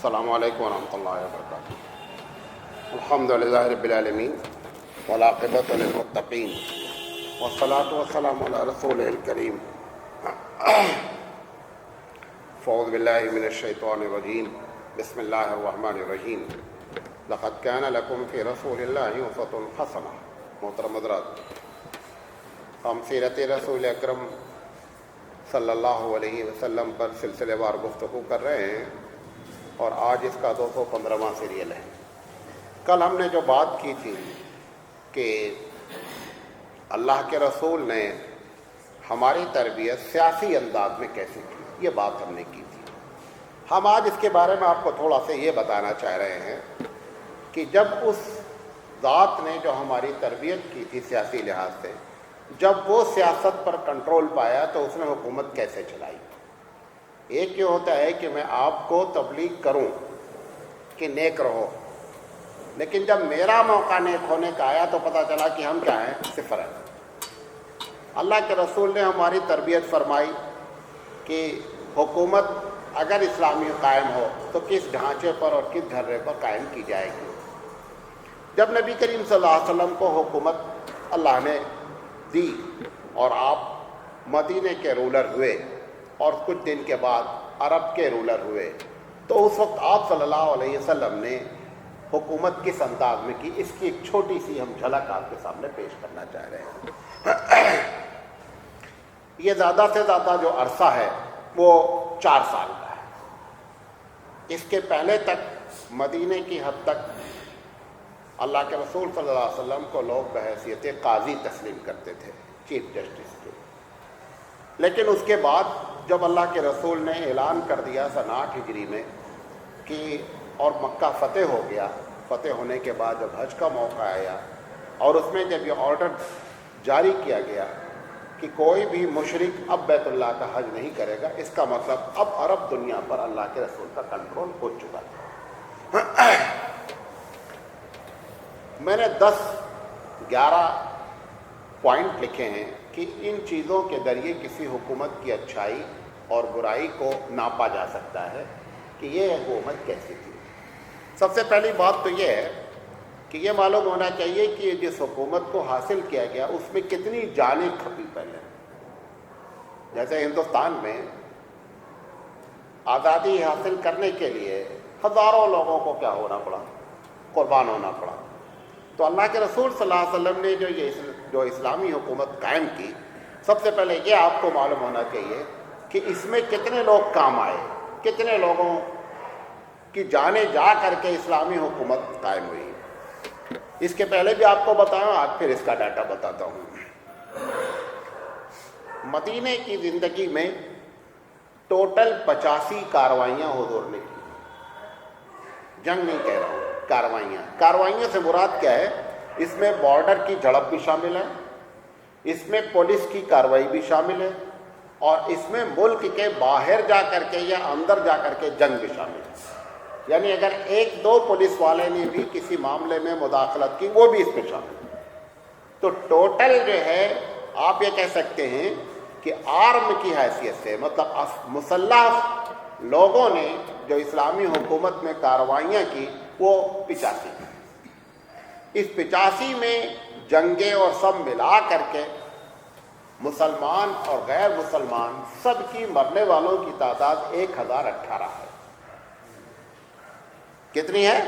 السلام علیکم ورحمۃ اللہ وبرکاتہ۔ الحمد للہ رب العالمین والعاقبۃ للمتقین والصلاۃ والسلام علی رسول الکریم۔ اعوذ باللہ من الشیطان الرجیم، بسم اللہ الرحمن الرحیم۔ لقد کان لکم فی رسول اللہ اسوۃ حسنہ۔ محترم حضرات، ہم سیرت رسول اکرم صلی اللہ علیہ وسلم پر سلسلے وار گفتگو کر رہے ہیں اور آج اس کا 215واں سیریل ہے۔ کل ہم نے جو بات کی تھی کہ اللہ کے رسول نے ہماری تربیت سیاسی انداز میں کیسے کی، یہ بات ہم نے کی تھی۔ ہم آج اس کے بارے میں آپ کو تھوڑا سا یہ بتانا چاہ رہے ہیں کہ جب اس ذات نے جو ہماری تربیت کی تھی سیاسی لحاظ سے، جب وہ سیاست پر کنٹرول پایا تو اس نے حکومت کیسے چلائی۔ ایک یہ ہوتا ہے کہ میں آپ کو تبلیغ کروں کہ نیک رہو، لیکن جب میرا موقع نیک ہونے کا آیا تو پتہ چلا کہ ہم کیا ہیں، صفر ہیں۔ اللہ کے رسول نے ہماری تربیت فرمائی کہ حکومت اگر اسلامی قائم ہو تو کس ڈھانچے پر اور کس ڈھرے پر قائم کی جائے گی۔ جب نبی کریم صلی اللہ علیہ وسلم کو حکومت اللہ نے دی اور آپ مدینے کے رولر ہوئے اور کچھ دن کے بعد عرب کے رولر ہوئے، تو اس وقت آپ صلی اللہ علیہ وسلم نے حکومت کس انداز میں کی، اس کی ایک چھوٹی سی ہم جھلک آپ کے سامنے پیش کرنا چاہ رہے ہیں۔ یہ زیادہ سے زیادہ جو عرصہ ہے وہ 4 سال کا ہے۔ اس کے پہلے تک مدینے کی حد تک اللہ کے رسول صلی اللہ علیہ وسلم کو لوگ بحیثیت قاضی تسلیم کرتے تھے، چیف جسٹس کے۔ لیکن اس کے بعد جب اللہ کے رسول نے اعلان کر دیا سن 8 ہجری میں کہ اور مکہ فتح ہو گیا، فتح ہونے کے بعد جب حج کا موقع آیا اور اس میں جب یہ آرڈر جاری کیا گیا کہ کوئی بھی مشرک اب بیت اللہ کا حج نہیں کرے گا، اس کا مطلب اب عرب دنیا پر اللہ کے رسول کا کنٹرول ہو چکا تھا۔ میں نے 10-11 پوائنٹ لکھے ہیں کہ ان چیزوں کے ذریعے کسی حکومت کی اچھائی اور برائی کو ناپا جا سکتا ہے کہ یہ حکومت کیسی تھی۔ سب سے پہلی بات تو یہ ہے کہ یہ معلوم ہونا چاہیے کہ جس حکومت کو حاصل کیا گیا اس میں کتنی جانیں کھپی پہلے۔ جیسے ہندوستان میں آزادی حاصل کرنے کے لیے ہزاروں لوگوں کو کیا ہونا پڑا، قربان ہونا پڑا۔ تو اللہ کے رسول صلی اللہ علیہ وسلم نے جو اسلامی حکومت قائم کی، سب سے پہلے یہ آپ کو معلوم ہونا چاہیے کہ اس میں کتنے لوگ کام آئے، کتنے لوگوں کی جانیں جا کر کے اسلامی حکومت قائم ہوئی۔ اس کے پہلے بھی آپ کو بتایا، آج پھر اس کا ڈاٹا بتاتا ہوں۔ مدینے کی زندگی میں ٹوٹل 85 کارروائیاں حضور نے کی۔ جنگ نہیں کہہ رہا ہوں، کارروائیوں سے مراد کیا ہے؟ اس میں بارڈر کی جھڑپ بھی شامل ہے، اس میں پولیس کی کارروائی بھی شامل ہے، اور اس میں ملک کے باہر جا کر کے یا اندر جا کر کے جنگ بھی شامل ہے۔ یعنی اگر 1-2 پولیس والے نے بھی کسی معاملے میں مداخلت کی، وہ بھی اس میں شامل ہے۔ تو ٹوٹل جو ہے آپ یہ کہہ سکتے ہیں کہ آرم کی حیثیت سے، مطلب مسلح لوگوں نے جو اسلامی حکومت میں کارروائیاں کی وہ 85۔ اس 85 میں جنگیں اور سب ملا کر کے مسلمان اور غیر مسلمان سب کی مرنے والوں کی تعداد 1018 ہے۔ کتنی ہے؟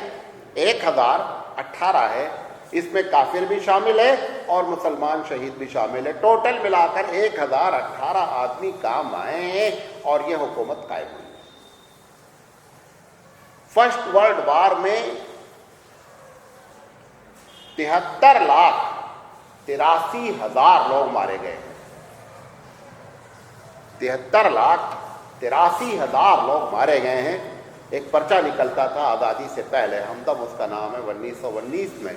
1018 ہے۔ اس میں کافر بھی شامل ہے اور مسلمان شہید بھی شامل ہے۔ ٹوٹل ملا کر 1018 آدمی کام آئے ہیں اور یہ حکومت قائم ہوئی۔ فرسٹ ورلڈ وار میں 73,83,000 لوگ مارے گئے۔ 73,83,000 لوگ مارے گئے ہیں۔ ایک پرچہ نکلتا تھا آزادی سے پہلے، ہمدم اس کا نام ہے، 1919 میں،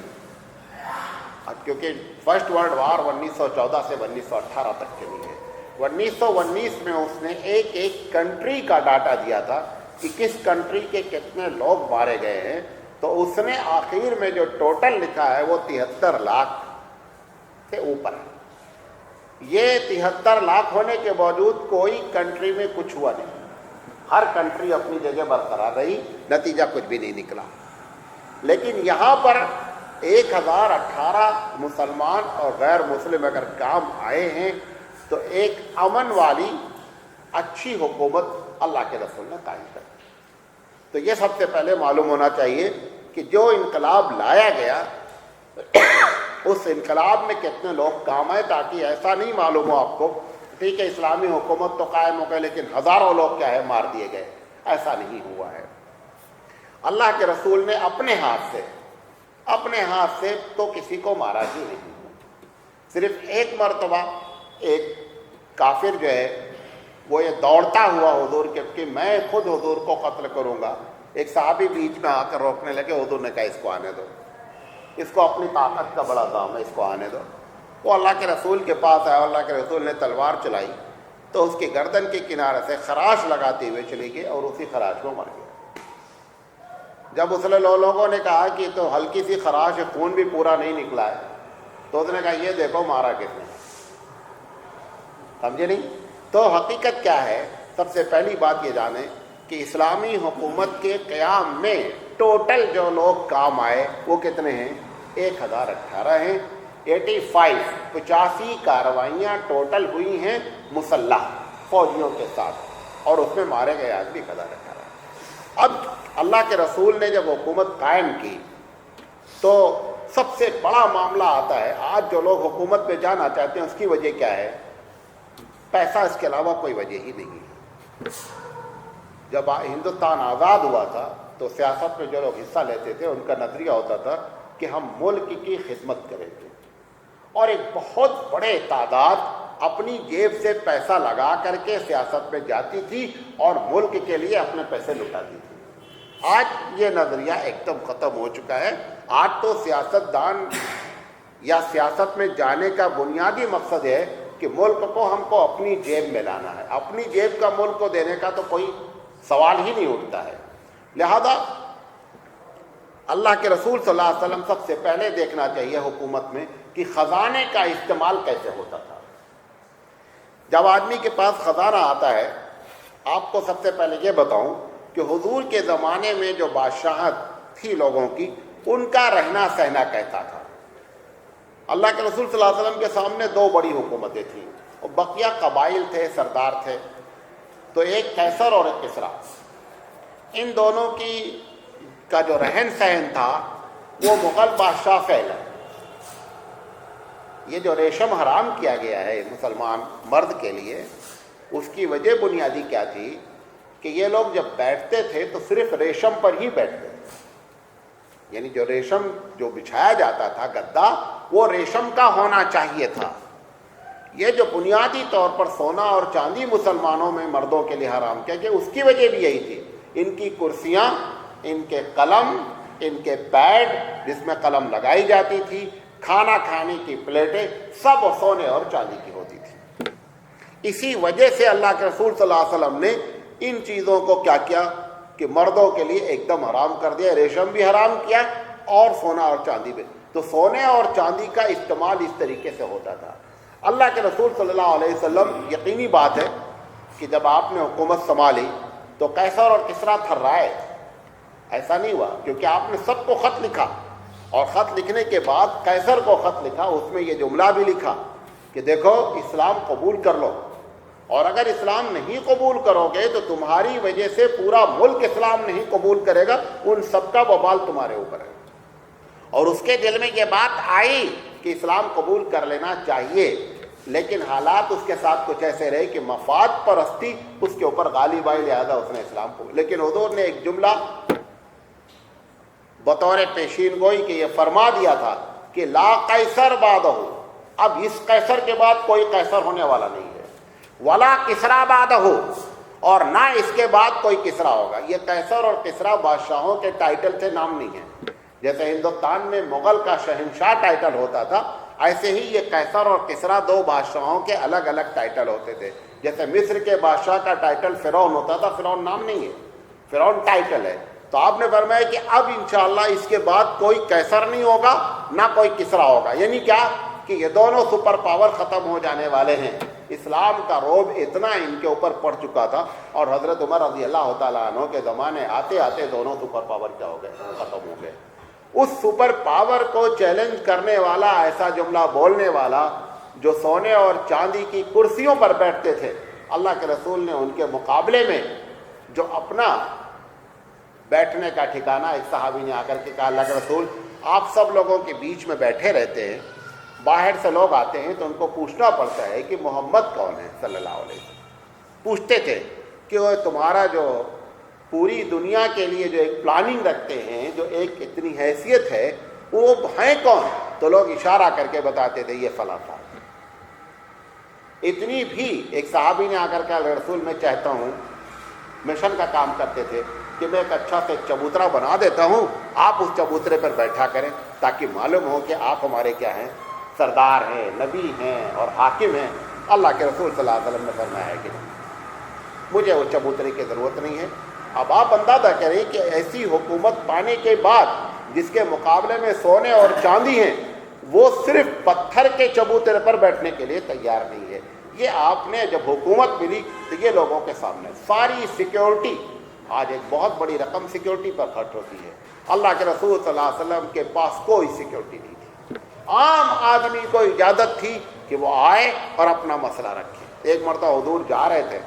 کیونکہ فرسٹ ورلڈ وار 1914 سے 1918 تک کے لیے ہے۔ 1919 میں اس نے ایک کنٹری کا ڈاٹا دیا تھا کہ کس کنٹری کے کتنے لوگ مارے گئے ہیں، تو اس نے آخر میں جو ٹوٹل لکھا ہے وہ 73 لاکھ سے اوپر ہے۔ یہ 73 لاکھ ہونے کے باوجود کوئی کنٹری میں کچھ ہوا نہیں۔ ہر کنٹری اپنی جگہ برقرار رہی، نتیجہ کچھ بھی نہیں نکلا۔ لیکن یہاں پر 1018 مسلمان اور غیر مسلم اگر کام آئے ہیں تو ایک امن والی اچھی حکومت اللہ کے رسول نے قائم کر دی۔ تو یہ سب سے پہلے معلوم ہونا چاہیے کہ جو انقلاب لایا گیا اس انقلاب میں کتنے لوگ کام آئے، تاکہ ایسا نہیں معلوم ہو آپ کو ٹھیک ہے اسلامی حکومت تو قائم ہو گئی لیکن ہزاروں لوگ کیا ہے مار دیے گئے، ایسا نہیں ہوا ہے۔ اللہ کے رسول نے اپنے ہاتھ سے تو کسی کو مارا ہی نہیں، صرف ایک مرتبہ ایک کافر جو ہے وہ یہ دوڑتا ہوا حضور کے کہ میں خود حضور کو قتل کروں گا، ایک صحابی بیچ میں آ کر روکنے لگے، حضور نے کہا اس کو آنے دو، اس کو اپنی طاقت کا بڑا دام ہے، اس کو آنے دو۔ وہ اللہ کے رسول کے پاس آیا، اللہ کے رسول نے تلوار چلائی تو اس کی گردن کے کنارے سے خراش لگاتے ہوئے چلی گئی اور اسی خراش میں مر گیا۔ جب اس نے لوگوں نے کہا کہ تو ہلکی سی خراش ہے، خون بھی پورا نہیں نکلا ہے، تو اس نے کہا یہ دیکھو مارا کس نے، سمجھے نہیں؟ تو حقیقت کیا ہے؟ سب سے پہلی بات یہ جانیں کہ اسلامی حکومت کے قیام میں ٹوٹل جو لوگ کام آئے وہ کتنے ہیں؟ 1018 ہیں۔ 85 کارروائیاں ٹوٹل ہوئی ہیں مسلح فوجیوں کے ساتھ، اور اس میں مارے گئے آدمی 1018۔ اب اللہ کے رسول نے جب حکومت قائم کی تو سب سے بڑا معاملہ آتا ہے، آج جو لوگ حکومت میں جانا چاہتے ہیں اس کی وجہ کیا ہے؟ پیسہ، اس کے علاوہ کوئی وجہ ہی نہیں ہے۔ جب ہندوستان آزاد ہوا تھا تو سیاست میں جو لوگ حصہ لیتے تھے ان کا نظریہ ہوتا تھا کہ ہم ملک کی خدمت کریں گے، اور ایک بہت بڑے تعداد اپنی جیب سے پیسہ لگا کر کے سیاست میں جاتی تھی اور ملک کے لیے اپنے پیسے لٹاتی تھی۔ آج یہ نظریہ ایک دم ختم ہو چکا ہے۔ آج تو سیاستدان یا سیاست میں جانے کا بنیادی مقصد ہے کہ ملک کو ہم کو اپنی جیب میں لانا ہے، اپنی جیب کا ملک کو دینے کا تو کوئی سوال ہی نہیں اٹھتا ہے۔ لہذا اللہ کے رسول صلی اللہ علیہ وسلم سب سے پہلے دیکھنا چاہیے حکومت میں کہ خزانے کا استعمال کیسے ہوتا تھا۔ جب آدمی کے پاس خزانہ آتا ہے، آپ کو سب سے پہلے یہ بتاؤں کہ حضور کے زمانے میں جو بادشاہت تھی لوگوں کی، ان کا رہنا سہنا کیسا تھا۔ اللہ کے رسول صلی اللہ علیہ وسلم کے سامنے 2 بڑی حکومتیں تھیں اور بقیہ قبائل تھے، سردار تھے، تو ایک قیصر اور ایک کسریٰ۔ ان دونوں کا جو رہن سہن تھا وہ مغل بادشاہ فعل ہے۔ یہ جو ریشم حرام کیا گیا ہے مسلمان مرد کے لیے، اس کی وجہ بنیادی کیا تھی کہ یہ لوگ جب بیٹھتے تھے تو صرف ریشم پر ہی بیٹھتے تھے، یعنی جو ریشم جو بچھایا جاتا تھا گدا، وہ ریشم کا ہونا چاہیے تھا۔ یہ جو بنیادی طور پر سونا اور چاندی مسلمانوں میں مردوں کے لیے حرام کیا گیا، اس کی وجہ بھی یہی تھی۔ ان کی کرسیاں، ان کے قلم، ان کے پیڈ جس میں قلم لگائی جاتی تھی، کھانا کھانے کی پلیٹیں، سب سونے اور چاندی کی ہوتی تھی۔ اسی وجہ سے اللہ کے رسول صلی اللہ علیہ وسلم نے ان چیزوں کو کیا کیا کہ مردوں کے لیے ایک دم حرام کر دیا، ریشم بھی حرام کیا اور سونا اور چاندی بھی۔ تو سونے اور چاندی کا استعمال اس طریقے سے ہوتا تھا۔ اللہ کے رسول صلی اللہ علیہ وسلم، یقینی بات ہے کہ جب آپ نے حکومت سنبھالی تو قیصر اور کسریٰ تھرائے، ایسا نہیں ہوا، کیونکہ آپ نے سب کو خط لکھا، اور خط لکھنے کے بعد قیصر کو خط لکھا، اس میں یہ جملہ بھی لکھا کہ دیکھو اسلام قبول کر لو، اور اگر اسلام نہیں قبول کرو گے تو تمہاری وجہ سے پورا ملک اسلام نہیں قبول کرے گا، ان سب کا وبال تمہارے اوپر ہے۔ اور اس کے دل میں یہ بات آئی کہ اسلام قبول کر لینا چاہیے، لیکن حالات اس کے ساتھ کچھ ایسے رہے کہ مفاد پرستی اس کے اوپر غالب آئی، لہذا اس نے اسلام قبول۔ لیکن حضور نے ایک جملہ بطور پیشین گوئی کہ یہ فرما دیا تھا کہ لا قیصر بعدہ، اب اس قیصر کے بعد کوئی قیصر ہونے والا نہیں ہے، ولا کسریٰ بعدہ، اور نہ اس کے بعد کوئی کسریٰ ہوگا۔ یہ قیصر اور کسریٰ بادشاہوں کے ٹائٹل سے نام نہیں ہیں، جیسے ہندوستان میں مغل کا شہنشاہ ٹائٹل ہوتا تھا، ایسے ہی یہ قیصر اور کسریٰ 2 بادشاہوں کے الگ الگ ٹائٹل ہوتے تھے۔ جیسے مصر کے بادشاہ کا ٹائٹل فرعون ہوتا تھا، فرعون نام نہیں ہے، فرعون ٹائٹل ہے۔ تو آپ نے فرمایا کہ اب انشاءاللہ اس کے بعد کوئی قیصر نہیں ہوگا، نہ کوئی کسریٰ ہوگا، یعنی کیا کہ یہ دونوں سپر پاور ختم ہو جانے والے ہیں، اسلام کا رعب اتنا ان کے اوپر پڑ چکا تھا، اور حضرت عمر رضی اللہ تعالیٰ عنہ کے زمانے آتے آتے دونوں سپر پاور کیا ہو گئے، ختم ہو گئے۔ اس سپر پاور کو چیلنج کرنے والا، ایسا جملہ بولنے والا جو سونے اور چاندی کی کرسیوں پر بیٹھتے تھے، اللہ کے رسول نے ان کے مقابلے میں جو اپنا بیٹھنے کا ٹھکانہ، ایک صحابی نے آ کر کے کہا اللہ کے رسول آپ سب لوگوں کے بیچ میں بیٹھے رہتے ہیں، باہر سے لوگ آتے ہیں تو ان کو پوچھنا پڑتا ہے کہ محمد کون ہے صلی اللہ علیہ وسلم۔ پوچھتے تھے کہ وہ تمہارا جو پوری دنیا کے لیے جو ایک پلاننگ رکھتے ہیں، جو ایک اتنی حیثیت ہے، وہ ہیں کون؟ تو لوگ اشارہ کر کے بتاتے تھے یہ فلاں صاحب۔ اتنی بھی ایک صحابی نے آ کر کہا اللہ رسول میں چاہتا ہوں، مشن کا کام کرتے تھے، کہ میں ایک اچھا سے چبوترا بنا دیتا ہوں، آپ اس چبوترے پر بیٹھا کریں تاکہ معلوم ہو کہ آپ ہمارے کیا ہیں، سردار ہیں، نبی ہیں اور حاکم ہیں۔ اللہ کے رسول صلی اللہ علیہ وسلم نے فرمایا ہے کہ مجھے وہ چبوترے کی ضرورت نہیں ہے۔ اب آپ اندازہ کریں کہ ایسی حکومت پانے کے بعد جس کے مقابلے میں سونے اور چاندی ہیں، وہ صرف پتھر کے چبوترے پر بیٹھنے کے لیے تیار نہیں ہے۔ یہ آپ نے جب حکومت ملی تو یہ لوگوں کے سامنے ساری سیکیورٹی، آج ایک بہت بڑی رقم سیکیورٹی پر خرچ ہوتی ہے، اللہ کے رسول صلی اللہ علیہ وسلم کے پاس کوئی سیکیورٹی نہیں تھی۔ عام آدمی کو اجازت تھی کہ وہ آئے اور اپنا مسئلہ رکھے۔ ایک مرتبہ حضور جا رہے تھے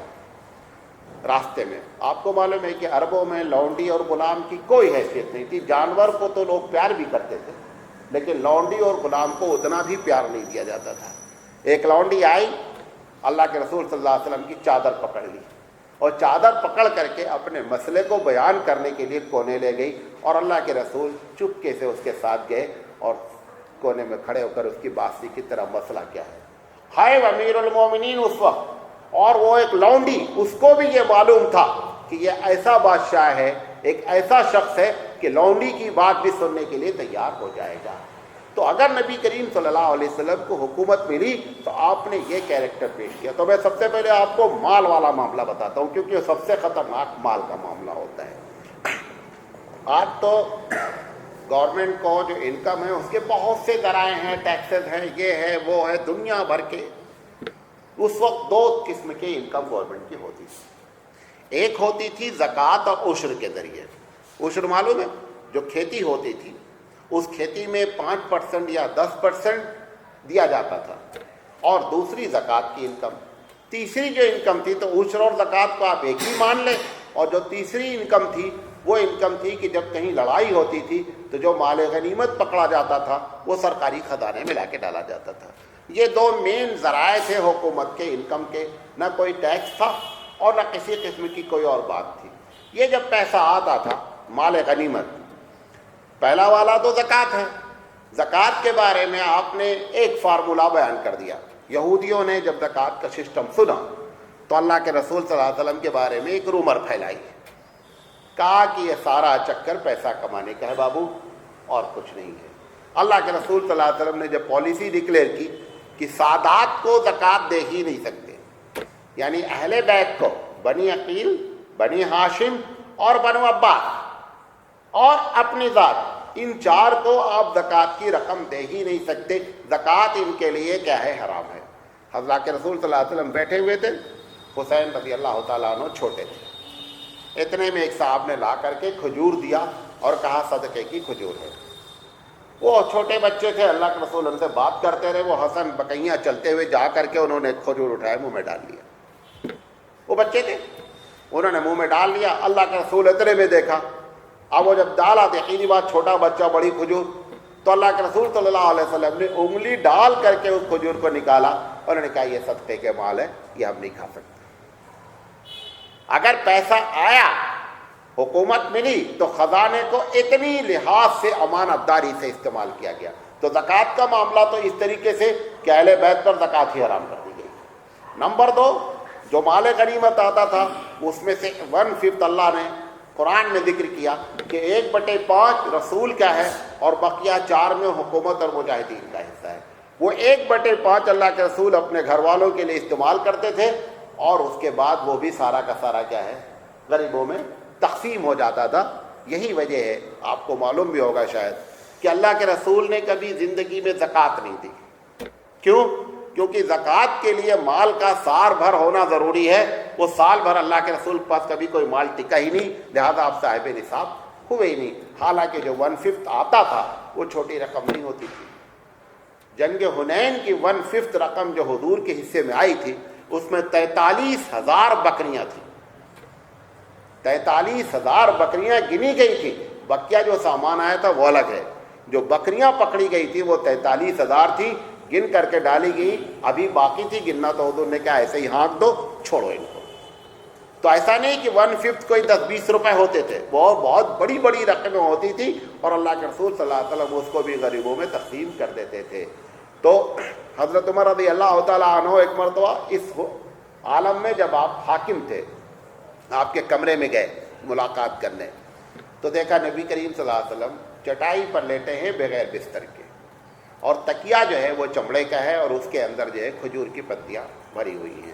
راستے میں، آپ کو معلوم ہے کہ عربوں میں لونڈی اور غلام کی کوئی حیثیت نہیں تھی، جانور کو تو لوگ پیار بھی کرتے تھے لیکن لونڈی اور غلام کو اتنا بھی پیار نہیں دیا جاتا تھا۔ ایک لونڈی آئی، اللہ کے رسول صلی اللہ علیہ وسلم کی چادر پکڑ لی اور چادر پکڑ کر کے اپنے مسئلے کو بیان کرنے کے لیے کونے لے گئی، اور اللہ کے رسول چپکے سے اس کے ساتھ گئے اور کونے میں کھڑے ہو کر اس کی بات سی کی طرح مسئلہ کیا ہے امیر المومنین اس وقت، اور وہ ایک لونڈی، اس کو بھی یہ معلوم تھا کہ یہ ایسا بادشاہ ہے، ایک ایسا شخص ہے کہ لونڈی کی بات بھی سننے کے لیے تیار ہو جائے گا۔ تو اگر نبی کریم صلی اللہ علیہ وسلم کو حکومت ملی تو آپ نے یہ کیریکٹر پیش کیا۔ تو میں سب سے پہلے آپ کو مال والا معاملہ بتاتا ہوں کیونکہ سب سے خطرناک مال کا معاملہ ہوتا ہے۔ آج تو گورنمنٹ کو جو انکم ہے اس کے بہت سے ذرائع ہیں، ٹیکسز ہیں، یہ ہے وہ ہے، دنیا بھر کے۔ اس وقت دو قسم کے انکم گورنمنٹ کی ہوتی تھی، ایک ہوتی تھی زکوٰۃ اور عشر کے ذریعے۔ عشر معلوم ہے، جو کھیتی ہوتی تھی اس کھیتی میں 5% یا 10% دیا جاتا تھا، اور دوسری زکوٰۃ کی انکم۔ تیسری جو انکم تھی تو عشر اور زکوٰۃ کو آپ ایک ہی مان لیں، اور جو تیسری انکم تھی وہ انکم تھی کہ جب کہیں لڑائی ہوتی تھی تو جو مال غنیمت پکڑا جاتا تھا وہ سرکاری خزانے میں لا کے ڈالا جاتا تھا۔ یہ دو مین ذرائع تھے حکومت کے انکم کے، نہ کوئی ٹیکس تھا اور نہ کسی قسم کی کوئی اور بات تھی۔ یہ جب پیسہ آتا تھا مال غنیمت، پہلا والا تو زکوٰۃ ہے۔ زکوٰۃ کے بارے میں آپ نے ایک فارمولہ بیان کر دیا۔ یہودیوں نے جب زکوٰۃ کا سسٹم سنا تو اللہ کے رسول صلی اللہ علیہ وسلم کے بارے میں ایک رومر پھیلائی، کہا کہ یہ سارا چکر پیسہ کمانے کا ہے بابو، اور کچھ نہیں ہے۔ اللہ کے رسول صلی اللہ علیہ وسلم نے جب پالیسی ڈکلیئر کی کہ سادات کو زکوٰۃ دے ہی نہیں سکتے، یعنی اہل بیت کو، بنی عقیل، بنی ہاشم اور بنو عباس اور اپنی ذات، ان چار کو آپ زکوٰۃ کی رقم دے ہی نہیں سکتے، زکوٰۃ ان کے لیے کیا ہے، حرام ہے۔ حضرت کے رسول صلی اللہ علیہ وسلم بیٹھے ہوئے تھے، حسین رضی اللہ تعالیٰ عنہ چھوٹے تھے، اتنے میں ایک صاحب نے لا کر کے کھجور دیا اور کہا صدقے کی کھجور ہے۔ وہ چھوٹے بچے تھے، اللہ کے رسول ان سے بات کرتے رہے، وہ حسن بقیاں چلتے ہوئے جا کر کے انہوں نے کھجور اٹھایا، منہ میں ڈال لیا۔ وہ بچے تھے، انہوں نے منہ میں ڈال لیا، اللہ کے رسول اتنے میں دیکھا، اب وہ جب ڈالا، یقینی بات چھوٹا بچہ بڑی کھجور، تو اللہ کے رسول صلی اللہ علیہ وسلم نے انگلی ڈال کر کے اس کھجور کو نکالا، اور انہوں نے کہا یہ صدقے کے مال ہے، یہ ہم نہیں کھا سکتے۔ اگر پیسہ آیا، حکومت ملی، تو خزانے کو اتنی لحاظ سے امانت داری سے استعمال کیا گیا۔ تو زکوٰۃ کا معاملہ تو اس طریقے سے کہ اہل بیت پر زکوٰۃ ہی حرام کر دی گئی۔ نمبر 2، جو مال غنیمت آتا تھا اس میں سے 1/5 اللہ نے قرآن میں ذکر کیا کہ 1/5 رسول کا ہے، اور بقیہ 4 میں حکومت اور مجاہدین کا حصہ ہے۔ وہ 1/5 اللہ کے رسول اپنے گھر والوں کے لیے استعمال کرتے تھے، اور اس کے بعد وہ بھی سارا کا سارا کیا ہے، غریبوں میں تقسیم ہو جاتا تھا۔ یہی وجہ ہے، آپ کو معلوم بھی ہوگا شاید، کہ اللہ کے رسول نے کبھی زندگی میں زکوٰۃ نہیں دی۔ کیوں؟ کیونکہ زکوٰۃ کے لیے مال کا سال بھر ہونا ضروری ہے. وہ سال بھر اللہ کے رسول کے پاس کبھی کوئی مال ٹکا ہی نہیں، لہذا آپ صاحب نصاب ہوئے ہی نہیں. حالانکہ جو 1/5 آتا تھا وہ چھوٹی رقم نہیں ہوتی تھی. جنگ حنین کی 1/5 رقم جو حضور کے حصے میں آئی تھی اس میں 43,000 بکریاں تھیں. 43,000 بکریاں گنی گئی تھی. بقیہ جو سامان آیا تھا وہ الگ ہے. جو بکریاں پکڑی گئی تھی وہ 43,000 تھی، گن کر کے ڈالی گئی. ابھی باقی تھی گننا، تو حضور نے کہا ایسے ہی ہانک دو، چھوڑو ان کو. تو ایسا نہیں کہ 1/5 کوئی 10-20 روپے ہوتے تھے، وہ بہت بڑی بڑی رقمیں ہوتی تھی، اور اللہ کے رسول صلی اللہ علیہ وسلم اس کو بھی غریبوں میں تقسیم کر دیتے تھے. تو حضرت عمر رضی اللہ تعالیٰ عنہ ایک مرتبہ اس عالم میں جب آپ حاکم تھے، آپ کے کمرے میں گئے ملاقات کرنے، تو دیکھا نبی کریم صلی اللہ علیہ وسلم چٹائی پر لیٹے ہیں بغیر بستر کے، اور تکیہ جو ہے وہ چمڑے کا ہے، اور اس کے اندر جو ہے کھجور کی پتیاں بھری ہوئی ہیں.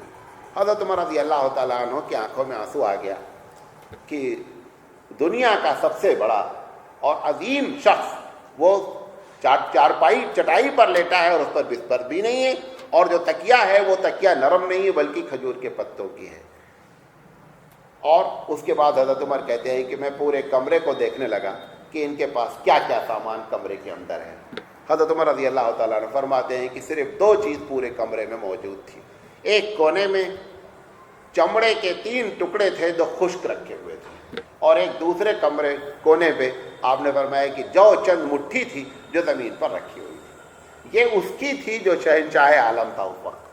حضرت عمر رضی اللہ تعالیٰ عنہ کی آنکھوں میں آنسو آ گیا کہ دنیا کا سب سے بڑا اور عظیم شخص وہ چٹائی پر لیٹا ہے، اور اس پر بستر بھی نہیں ہے، اور جو تکیہ ہے وہ تکیہ نرم نہیں ہے بلکہ کھجور کے پتوں کی ہے. اور اس کے بعد حضرت عمر کہتے ہیں کہ میں پورے کمرے کو دیکھنے لگا کہ ان کے پاس کیا کیا سامان کمرے کے اندر ہے. حضرت عمر رضی اللہ تعالیٰ عنہ فرماتے ہیں کہ صرف 2 چیز پورے کمرے میں موجود تھی. ایک کونے میں چمڑے کے 3 ٹکڑے تھے جو خشک رکھے ہوئے تھے، اور ایک دوسرے کونے پہ آپ نے فرمایا کہ جو چند مٹھی تھی جو زمین پر رکھی ہوئی تھی. یہ اس کی تھی جو شہنشاہ عالم تھا اس وقت.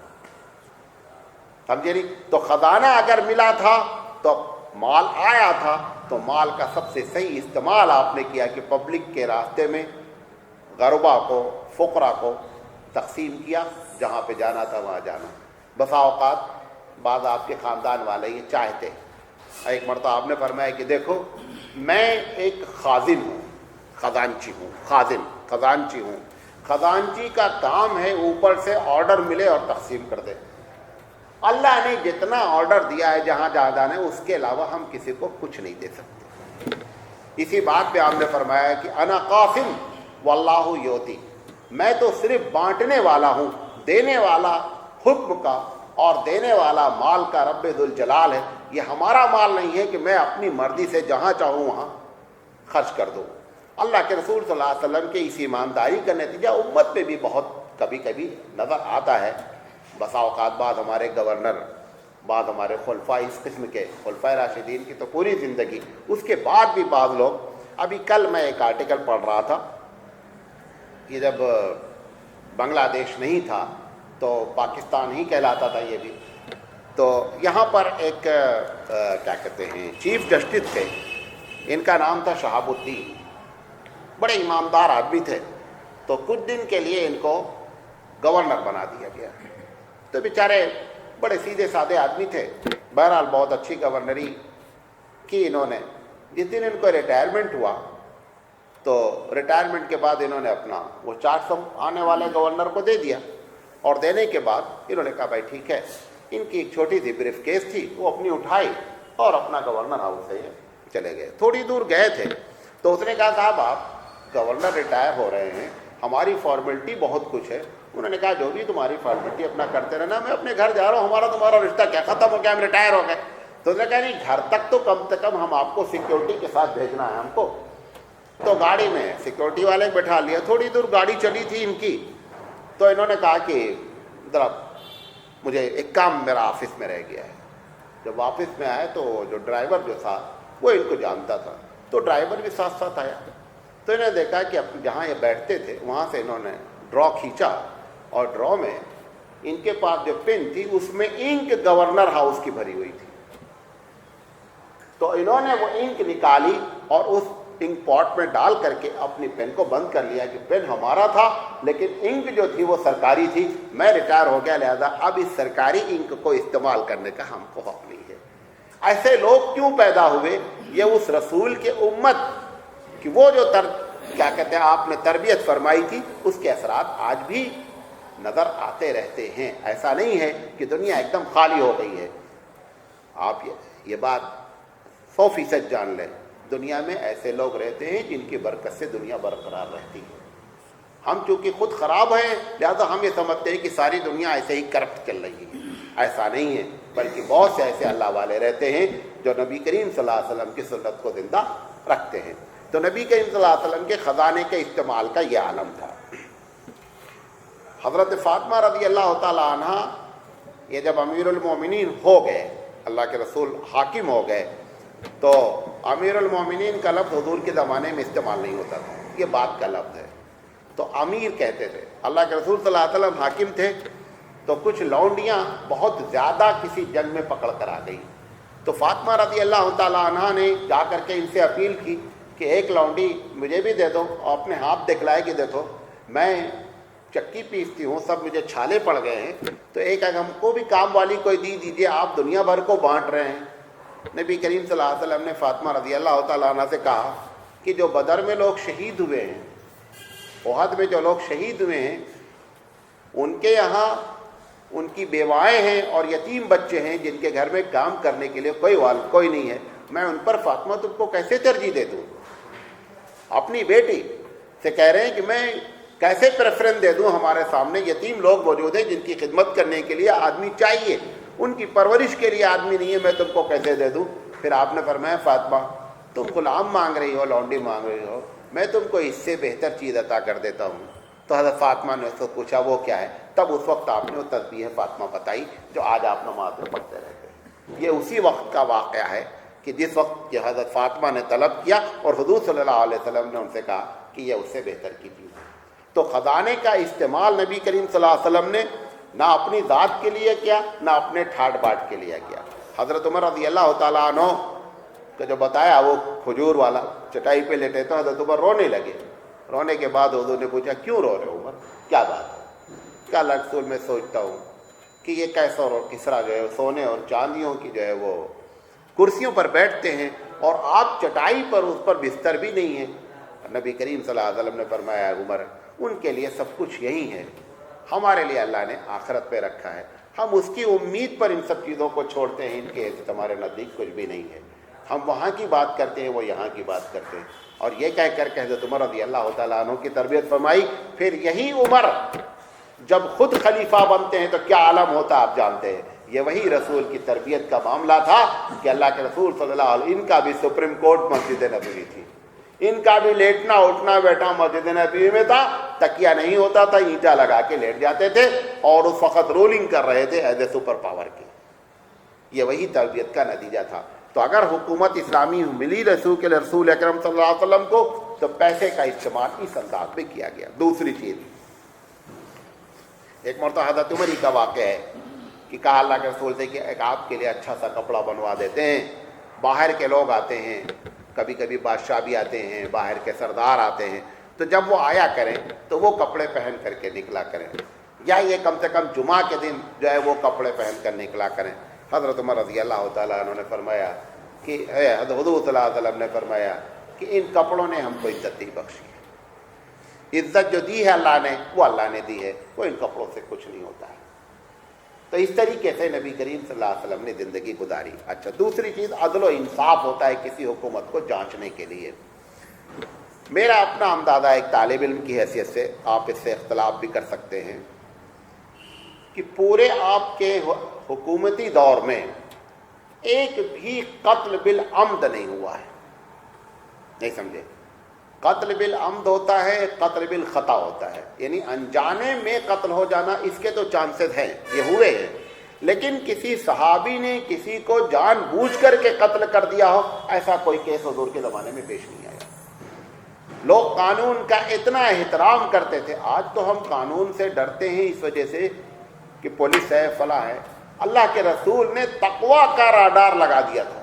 سمجھے نہیں؟ تو خزانہ اگر ملا تھا تو مال آیا تھا، تو مال کا سب سے صحیح استعمال آپ نے کیا کہ پبلک کے راستے میں غربا کو، فقراء کو تقسیم کیا، جہاں پہ جانا تھا وہاں جانا. بسا اوقات بعض آپ کے خاندان والے یہ چاہتے. ایک مرتبہ آپ نے فرمایا کہ دیکھو میں ایک خازن ہوں، خزانچی ہوں، خزانچی ہوں. خزانچی کا کام ہے اوپر سے آرڈر ملے اور تقسیم کر دے. اللہ نے جتنا آرڈر دیا ہے جہاں جانا ہے اس کے علاوہ ہم کسی کو کچھ نہیں دے سکتے. اسی بات پہ آپ نے فرمایا کہ انا قاسم واللہ یوتی، میں تو صرف بانٹنے والا ہوں، دینے والا حکم کا اور دینے والا مال کا رب ذوالجلال ہے. یہ ہمارا مال نہیں ہے کہ میں اپنی مرضی سے جہاں چاہوں وہاں خرچ کر دوں. اللہ کے رسول صلی اللہ علیہ وسلم کے اس ایمانداری کا نتیجہ امت میں بھی بہت کبھی کبھی نظر آتا ہے. بسا اوقات بعض ہمارے گورنر، بعض ہمارے خلفاء اس قسم کے، خلفاء راشدین کی تو پوری زندگی، اس کے بعد بھی بعض لوگ. ابھی کل میں ایک آرٹیکل پڑھ رہا تھا، یہ جب بنگلہ دیش نہیں تھا تو پاکستان ہی کہلاتا تھا یہ بھی. تو یہاں پر ایک کیا کہتے ہیں چیف جسٹس تھے، ان کا نام تھا شہاب الدین. بڑے ایماندار آدمی تھے. تو کچھ دن کے لیے ان کو گورنر بنا دیا گیا. تو بیچارے بڑے سیدھے سادے آدمی تھے. بہرحال بہت اچھی گورنری کی انہوں نے. جس دن ان کو ریٹائرمنٹ ہوا تو ریٹائرمنٹ کے بعد انہوں نے اپنا وہ چارج آنے والے گورنر کو دے دیا، اور دینے کے بعد انہوں نے کہا بھائی ٹھیک ہے. ان کی ایک چھوٹی سی بریف کیس تھی، وہ اپنی اٹھائی اور اپنا گورنر ہاؤس سے چلے گئے. تھوڑی دور گئے تھے تو اس نے کہا صاحب آپ گورنر ریٹائر ہو رہے ہیں، ہماری فارمیلٹی بہت کچھ ہے. انہوں نے کہا جو بھی تمہاری فارمیلٹی اپنا کرتے رہنا، میں اپنے گھر جا رہا ہوں، ہمارا تمہارا رشتہ کیا ختم ہو گیا، ہم ریٹائر ہو گئے. تو اس نے کہا نہیں، گھر تک تو کم سے کم ہم آپ کو سیکیورٹی کے ساتھ بھیجنا ہے ہم کو. تو گاڑی میں سیکیورٹی والے بٹھا لیا. تھوڑی دور گاڑی چلی تھی ان کی، تو انہوں نے کہا کہ ذرا مجھے ایک کام میرا آفس میں رہ گیا ہے. جب آفس میں آئے تو جو ڈرائیور جو تھا وہ ان کو جانتا تھا، تو ڈرائیور بھی ساتھ ساتھ آیا. تو انہوں نے دیکھا کہ جہاں یہ بیٹھتے تھے وہاں سے انہوں نے ڈرا کھینچا، اور ڈرا میں ان کے پاس جو پن تھی اس میں انک گورنر ہاؤس کی بھری ہوئی تھی. تو انہوں نے وہ انک نکالی اور اس انک پاٹ میں ڈال کر کے اپنی پین کو بند کر لیا کہ پین ہمارا تھا لیکن انک جو تھی وہ سرکاری تھی، میں ریٹائر ہو گیا، لہذا اب اس سرکاری انک کو استعمال کرنے کا ہم کو حق نہیں ہے. ایسے لوگ کیوں پیدا ہوئے؟ یہ اس رسول کے امت کہ وہ جو کیا کہتے ہیں آپ نے تربیت فرمائی تھی، اس کے اثرات آج بھی نظر آتے رہتے ہیں. ایسا نہیں ہے کہ دنیا ایک دم خالی ہو گئی ہے. آپ یہ بات 100% جان لیں، دنیا میں ایسے لوگ رہتے ہیں جن کی برکت سے دنیا برقرار رہتی ہے. ہم چونکہ خود خراب ہیں لہذا ہم یہ سمجھتے ہیں کہ ساری دنیا ایسے ہی کرپٹ چل رہی ہے. ایسا نہیں ہے، بلکہ بہت سے ایسے اللہ والے رہتے ہیں جو نبی کریم صلی اللہ علیہ وسلم کی سنت کو زندہ رکھتے ہیں. تو نبی کریم صلی اللہ علیہ وسلم کے خزانے کے استعمال کا یہ عالم تھا. حضرت فاطمہ رضی اللہ تعالی عنہ یہ جب امیر المومنین ہو گئے، اللہ کے رسول حاکم ہو گئے، تو امیر المومنین کا لفظ حضور کے زمانے میں استعمال نہیں ہوتا تھا، یہ بات کا لفظ ہے. تو امیر کہتے تھے. اللہ کے رسول صلی اللہ علیہ وسلم حاکم تھے، تو کچھ لونڈیاں بہت زیادہ کسی جنگ میں پکڑ کر آ گئی. تو فاطمہ رضی اللہ تعالیٰ عنہ نے جا کر کے ان سے اپیل کی کہ ایک لونڈی مجھے بھی دے دو، اور اپنے ہاتھ دکھلائے کہ دیکھو میں چکی پیستی ہوں، سب مجھے چھالے پڑ گئے ہیں، تو ایک ہم کو بھی کام والی کوئی دیجیے، آپ دنیا بھر کو بانٹ رہے ہیں. نبی کریم صلی اللہ علیہ وسلم نے فاطمہ رضی اللہ تعالیٰ عنہ سے کہا کہ جو بدر میں لوگ شہید ہوئے ہیں، احد میں جو لوگ شہید ہوئے ہیں، ان کے یہاں ان کی بیوائیں ہیں اور یتیم بچے ہیں جن کے گھر میں کام کرنے کے لیے کوئی نہیں ہے. میں ان پر فاطمہ تم کو کیسے ترجیح دے دوں؟ اپنی بیٹی سے کہہ رہے ہیں کہ میں کیسے پریفرنس دے دوں؟ ہمارے سامنے یتیم لوگ موجود ہیں جن کی خدمت کرنے کے لیے آدمی چاہیے، ان کی پرورش کے لیے آدمی نہیں ہے، میں تم کو کیسے دے دوں؟ پھر آپ نے فرمایا فاطمہ تم غلام مانگ رہی ہو، لونڈی مانگ رہی ہو، میں تم کو اس سے بہتر چیز عطا کر دیتا ہوں. تو حضرت فاطمہ نے اس کو پوچھا وہ کیا ہے؟ تب اس وقت آپ نے وہ تسبیح فاطمہ بتائی جو آج آپ نماز میں پڑھتے رہتے ہیں. یہ اسی وقت کا واقعہ ہے کہ جس وقت یہ حضرت فاطمہ نے طلب کیا اور حضور صلی اللہ علیہ وسلم نے ان سے کہا کہ یہ اس سے بہتر کی چیز ہے. تو خزانے کا استعمال نبی کریم صلی اللہ علیہ وسلم نے نہ اپنی ذات کے لیے کیا، نہ اپنے ٹھاٹ باٹ کے لیے کیا. حضرت عمر رضی اللہ تعالیٰ عنہ کو جو بتایا وہ کھجور والا چٹائی پہ لیٹے تو حضرت عمر رونے لگے. رونے کے بعد حضور نے پوچھا کیوں رو رہے عمر، کیا بات ہے؟ کیا اللہ رسول میں سوچتا ہوں کہ یہ کیسر اور کسرا جو ہے سونے اور چاندیوں کی جو ہے وہ کرسیوں پر بیٹھتے ہیں اور آپ چٹائی پر اس پر بستر بھی نہیں ہے. نبی کریم صلی اللہ علیہ وسلم نے فرمایا عمر ان کے لیے سب کچھ یہی ہے، ہمارے لیے اللہ نے آخرت پہ رکھا ہے، ہم اس کی امید پر ان سب چیزوں کو چھوڑتے ہیں، ان کے ہمارے نزدیک کچھ بھی نہیں ہے. ہم وہاں کی بات کرتے ہیں، وہ یہاں کی بات کرتے ہیں. اور یہ کہہ کر کہ حضرت عمر رضی اللہ تعالیٰ عنہ کی تربیت فرمائی. پھر یہی عمر جب خود خلیفہ بنتے ہیں تو کیا عالم ہوتا آپ جانتے ہیں. یہ وہی رسول کی تربیت کا معاملہ تھا کہ اللہ کے رسول صلی اللہ علیہ وسلم ان کا بھی سپریم کورٹ مسجد نبوی تھی، ان کا بھی لیٹنا اٹھنا بیٹھا مسجد نبوی میں تھا. تکیہ نہیں ہوتا تھا، اینٹا لگا کے لیٹ جاتے تھے اور اس وقت رولنگ کر رہے تھے ایز اے سپر پاور کی. یہ وہی تربیت کا نتیجہ تھا. تو اگر حکومت اسلامی ملی رسول اکرم صلی اللہ علیہ وسلم کو تو پیسے کا استعمال اس انداز میں کیا گیا. دوسری چیز، ایک مرتبہ حضرت عمر ہی کا واقعہ ہے کہ کہا اللہ کے رسول سے کہ ایک آپ کے لیے اچھا سا کپڑا بنوا دیتے ہیں. باہر کے لوگ آتے ہیں، کبھی کبھی بادشاہ بھی آتے ہیں، باہر کے سردار آتے ہیں، تو جب وہ آیا کریں تو وہ کپڑے پہن کر کے نکلا کریں، یا یہ کم سے کم جمعہ کے دن جو ہے وہ کپڑے پہن کر نکلا کریں. حضرت عمر رضی اللہ تعالیٰ عنہ نے فرمایا کہ حضور صلی اللہ علیہ وسلم نے فرمایا کہ ان کپڑوں نے ہم کو عزت نہیں بخشی. عزت جو دی ہے اللہ نے وہ اللہ نے دی ہے، وہ ان کپڑوں سے کچھ نہیں ہوتا ہے. تو اس طریقے سے نبی کریم صلی اللہ علیہ وسلم نے زندگی گزاری. اچھا، دوسری چیز عدل و انصاف ہوتا ہے کسی حکومت کو جانچنے کے لیے. میرا اپنا اندازہ ایک طالب علم کی حیثیت سے، آپ اس سے اختلاف بھی کر سکتے ہیں، کہ پورے آپ کے حکومتی دور میں ایک بھی قتل بالعمد نہیں ہوا ہے. نہیں سمجھے؟ قتل بالعمد ہوتا ہے، قتل بالخطا ہوتا ہے، یعنی انجانے میں قتل ہو جانا اس کے تو چانسز ہیں، یہ ہوئے ہیں، لیکن کسی صحابی نے کسی کو جان بوجھ کر کے قتل کر دیا ہو ایسا کوئی کیس حضور کے زمانے میں پیش نہیں آیا. لوگ قانون کا اتنا احترام کرتے تھے. آج تو ہم قانون سے ڈرتے ہیں اس وجہ سے کہ پولیس ہے، فلاں ہے. اللہ کے رسول نے تقوی کا راڈار لگا دیا تھا،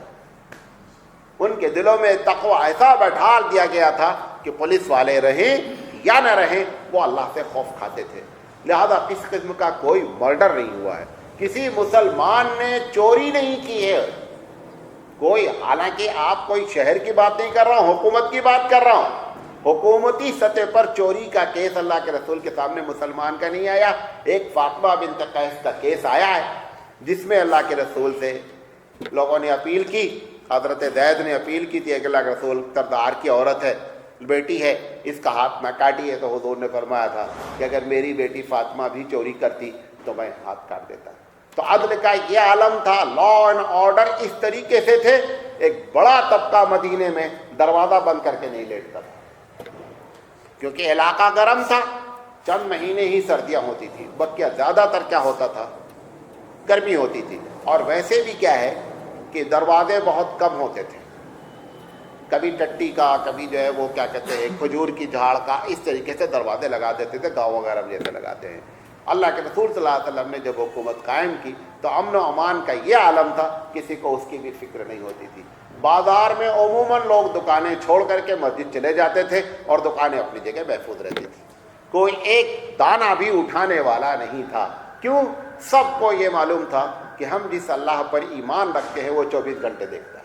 ان کے دلوں میں تقوی ایسا بٹھا دیا گیا تھا کہ پولیس والے رہیں یا نہ رہیں وہ اللہ سے خوف کھاتے تھے. لہذا اس قسم کا کوئی مرڈر نہیں ہوا ہے، کسی مسلمان نے چوری نہیں کی ہے کوئی. حالانکہ آپ کوئی شہر کی بات نہیں کر رہا ہوں، حکومت کی بات کر رہا ہوں. حکومتی سطح پر چوری کا کیس اللہ کے رسول کے سامنے مسلمان کا نہیں آیا. ایک فاطمہ بنت قیس کا کیس آیا ہے جس میں اللہ کے رسول سے لوگوں نے اپیل کی. حضرت زید نے اپیل کی تھی کہ اللہ کے رسول سردار کی عورت ہے بیٹی ہے اس کا ہاتھ نہ کاٹیے، تو حضور نے فرمایا تھا کہ اگر میری بیٹی فاطمہ بھی چوری کرتی تو میں ہاتھ کاٹ دیتا۔ تو عدل کا یہ عالم تھا، لا اینڈ آرڈر اس طریقے سے تھے۔ ایک بڑا طبقہ مدینے میں دروازہ بند کر کے نہیں لیٹتا تھا، کیونکہ علاقہ گرم تھا، چند مہینے ہی سردیاں ہوتی تھی، بقیہ زیادہ تر کیا ہوتا تھا، گرمی ہوتی تھی۔ اور ویسے بھی کیا ہے کہ دروازے بہت کم ہوتے تھے، کبھی ٹٹی کا، کبھی جو ہے وہ کیا کہتے ہیں کھجور کی جھاڑ کا، اس طریقے سے دروازے لگا دیتے تھے، گاؤں وغیرہ میں جیسے لگاتے ہیں۔ اللہ کے رسول صلی اللہ علیہ وسلم نے جب حکومت قائم کی تو امن و امان کا یہ عالم تھا، کسی کو اس کی بھی فکر نہیں ہوتی تھی۔ بازار میں عموماً لوگ دکانیں چھوڑ کر کے مسجد چلے جاتے تھے اور دکانیں اپنی جگہ محفوظ رہتی تھی، کوئی ایک دانہ بھی اٹھانے والا نہیں تھا۔ کیوں؟ سب کو یہ معلوم تھا کہ ہم جس اللہ پر ایمان رکھتے ہیں وہ 24 گھنٹے دیکھتا ہے،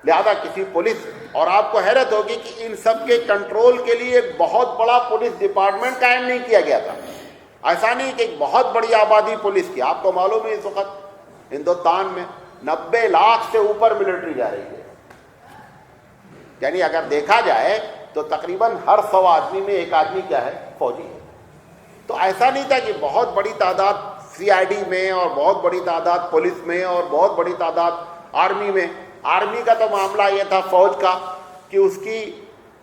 لہذا کسی پولیس، اور آپ کو حیرت ہوگی کہ ان سب کے کنٹرول کے لیے ایک بہت بڑا پولیس ڈپارٹمنٹ قائم نہیں کیا گیا تھا۔ ایسا نہیں کہ ایک بہت بڑی آبادی پولیس کی، آپ کو معلوم ہے اس وقت ہندوستان میں 90 لاکھ سے اوپر ملٹری جا رہی ہے، یعنی اگر دیکھا جائے تو تقریباً ہر 100 آدمی میں ایک آدمی کیا ہے، فوجی ہے۔ تو ایسا نہیں تھا کہ بہت بڑی تعداد سی آئی ڈی میں اور بہت بڑی تعداد پولیس میں اور بہت بڑی تعداد آرمی میں۔ آرمی کا تو معاملہ یہ تھا فوج کا کہ اس کی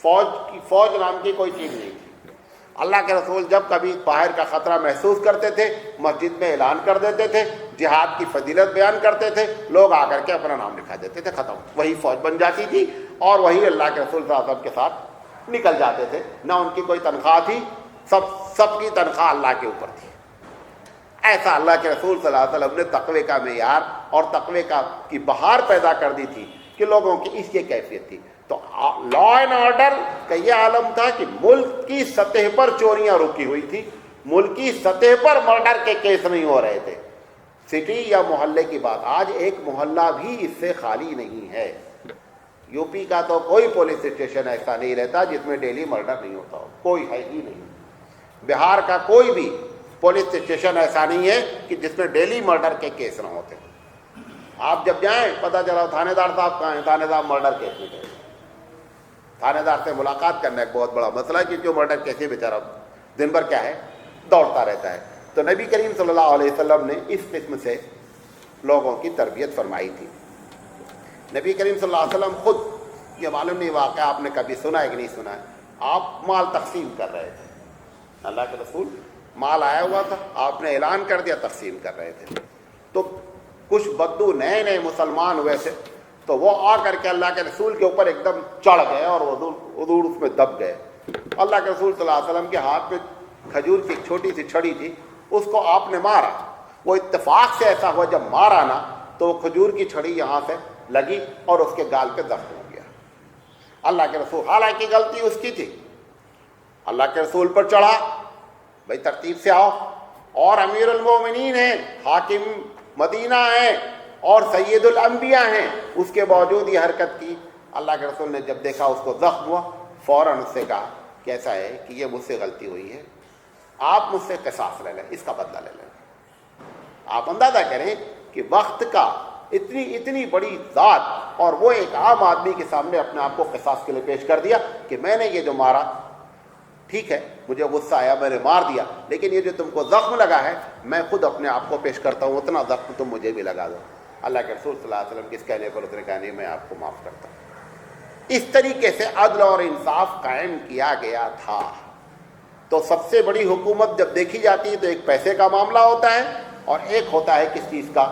فوج نام کی کوئی چیز نہیں تھی۔ اللہ کے رسول جب کبھی باہر کا خطرہ محسوس کرتے تھے مسجد میں اعلان کر دیتے تھے، جہاد کی فضیلت بیان کرتے تھے، لوگ آ کر کے اپنا نام لکھا دیتے تھے، ختم، وہی فوج بن جاتی تھی اور وہی اللہ کے رسول صلی اللہ علیہ وسلم کے ساتھ نکل جاتے تھے۔ نہ ان کی کوئی تنخواہ تھی، سب کی تنخواہ اللہ کے اوپر تھی۔ ایسا اللہ کے رسول صلی اللہ علیہ وسلم نے تقوی کا معیار اور تقوی کی بہار پیدا کر دی تھی کہ لوگوں کی اس یہ کیفیت تھی۔ تو لا اینڈ آرڈر کا یہ عالم تھا کہ ملک کی سطح پر چوریاں رکی ہوئی تھی، ملک کی سطح پر مرڈر کے کیس نہیں ہو رہے تھے۔ سٹی یا محلے کی بات، آج ایک محلہ بھی اس سے خالی نہیں ہے۔ یو پی کا تو کوئی پولیس اسٹیشن ایسا نہیں رہتا جس میں ڈیلی مرڈر نہیں ہوتا ہو، کوئی ہے ہی نہیں۔ بہار کا کوئی بھی پولیس اسٹیشن ایسا نہیں ہے کہ جس میں ڈیلی مرڈر کے کیس نہ ہوتے۔ آپ جب جائیں پتہ چلا تھانے دار صاحب کہاں ہیں، تھانے صاحب مرڈر کیس میں گئے۔ تھانے دار سے ملاقات کرنا ایک بہت بڑا مسئلہ ہے، کیونکہ وہ مرڈر کیس بیچارہ دن بھر کیا ہے، دوڑتا رہتا ہے۔ تو نبی کریم صلی اللہ علیہ وسلم نے اس قسم سے لوگوں کی تربیت فرمائی تھی۔ نبی کریم صلی اللہ علیہ وسلم خود، یہ معلوم نہیں واقعہ آپ نے کبھی سنا ہے کہ نہیں سنا ہے، آپ مال تقسیم کر رہے تھے، اللہ کے رسول مال آیا ہوا تھا، آپ نے اعلان کر دیا تقسیم کر رہے تھے، تو کچھ بدو نئے مسلمان ہوئے تھے، تو وہ آ کر کے اللہ کے رسول کے اوپر ایک دم چڑھ گئے اور حضور اس میں دب گئے۔ اللہ کے رسول صلی اللہ علیہ وسلم کے ہاتھ میں کھجور کی ایک چھوٹی سی چھڑی تھی، اس کو آپ نے مارا۔ وہ اتفاق سے ایسا ہوا جب مارا نا تو وہ کھجور کی چھڑی یہاں سے لگی اور اس کے گال پہ زخم ہو گیا۔ اللہ کے رسول، حالانکہ غلطی اس کی تھی، اللہ کے رسول پر چڑھا، بھائی ترتیب سے آؤ، اور امیر المومنین ہیں، حاکم مدینہ ہیں اور سید الانبیاء ہیں، اس کے باوجود یہ حرکت کی۔ اللہ کے رسول نے جب دیکھا اس کو زخم ہوا، فوراً اس سے کہا کہ ایسا ہے کہ یہ مجھ سے غلطی ہوئی ہے، آپ مجھ سے قصاص لے لیں، اس کا بدلہ لے لیں۔ آپ اندازہ کریں کہ وقت کا اتنی بڑی ذات، اور وہ ایک عام آدمی کے سامنے اپنے آپ کو قصاص کے لیے پیش کر دیا کہ میں نے یہ جو مارا، ٹھیک ہے مجھے غصہ آیا، میں نے مار دیا، لیکن یہ جو تم کو زخم لگا ہے میں خود اپنے آپ کو پیش کرتا ہوں، اتنا زخم تم مجھے بھی لگا دو۔ اللہ کے رسول صلی اللہ علیہ وسلم کس کہنے پر اتنے کہا نہیں، میں آپ کو معاف کرتا ہوں۔ اس طریقے سے عدل اور انصاف قائم کیا گیا تھا۔ تو سب سے بڑی حکومت جب دیکھی جاتی ہے تو ایک پیسے کا معاملہ ہوتا ہے اور ایک ہوتا ہے کس چیز کا،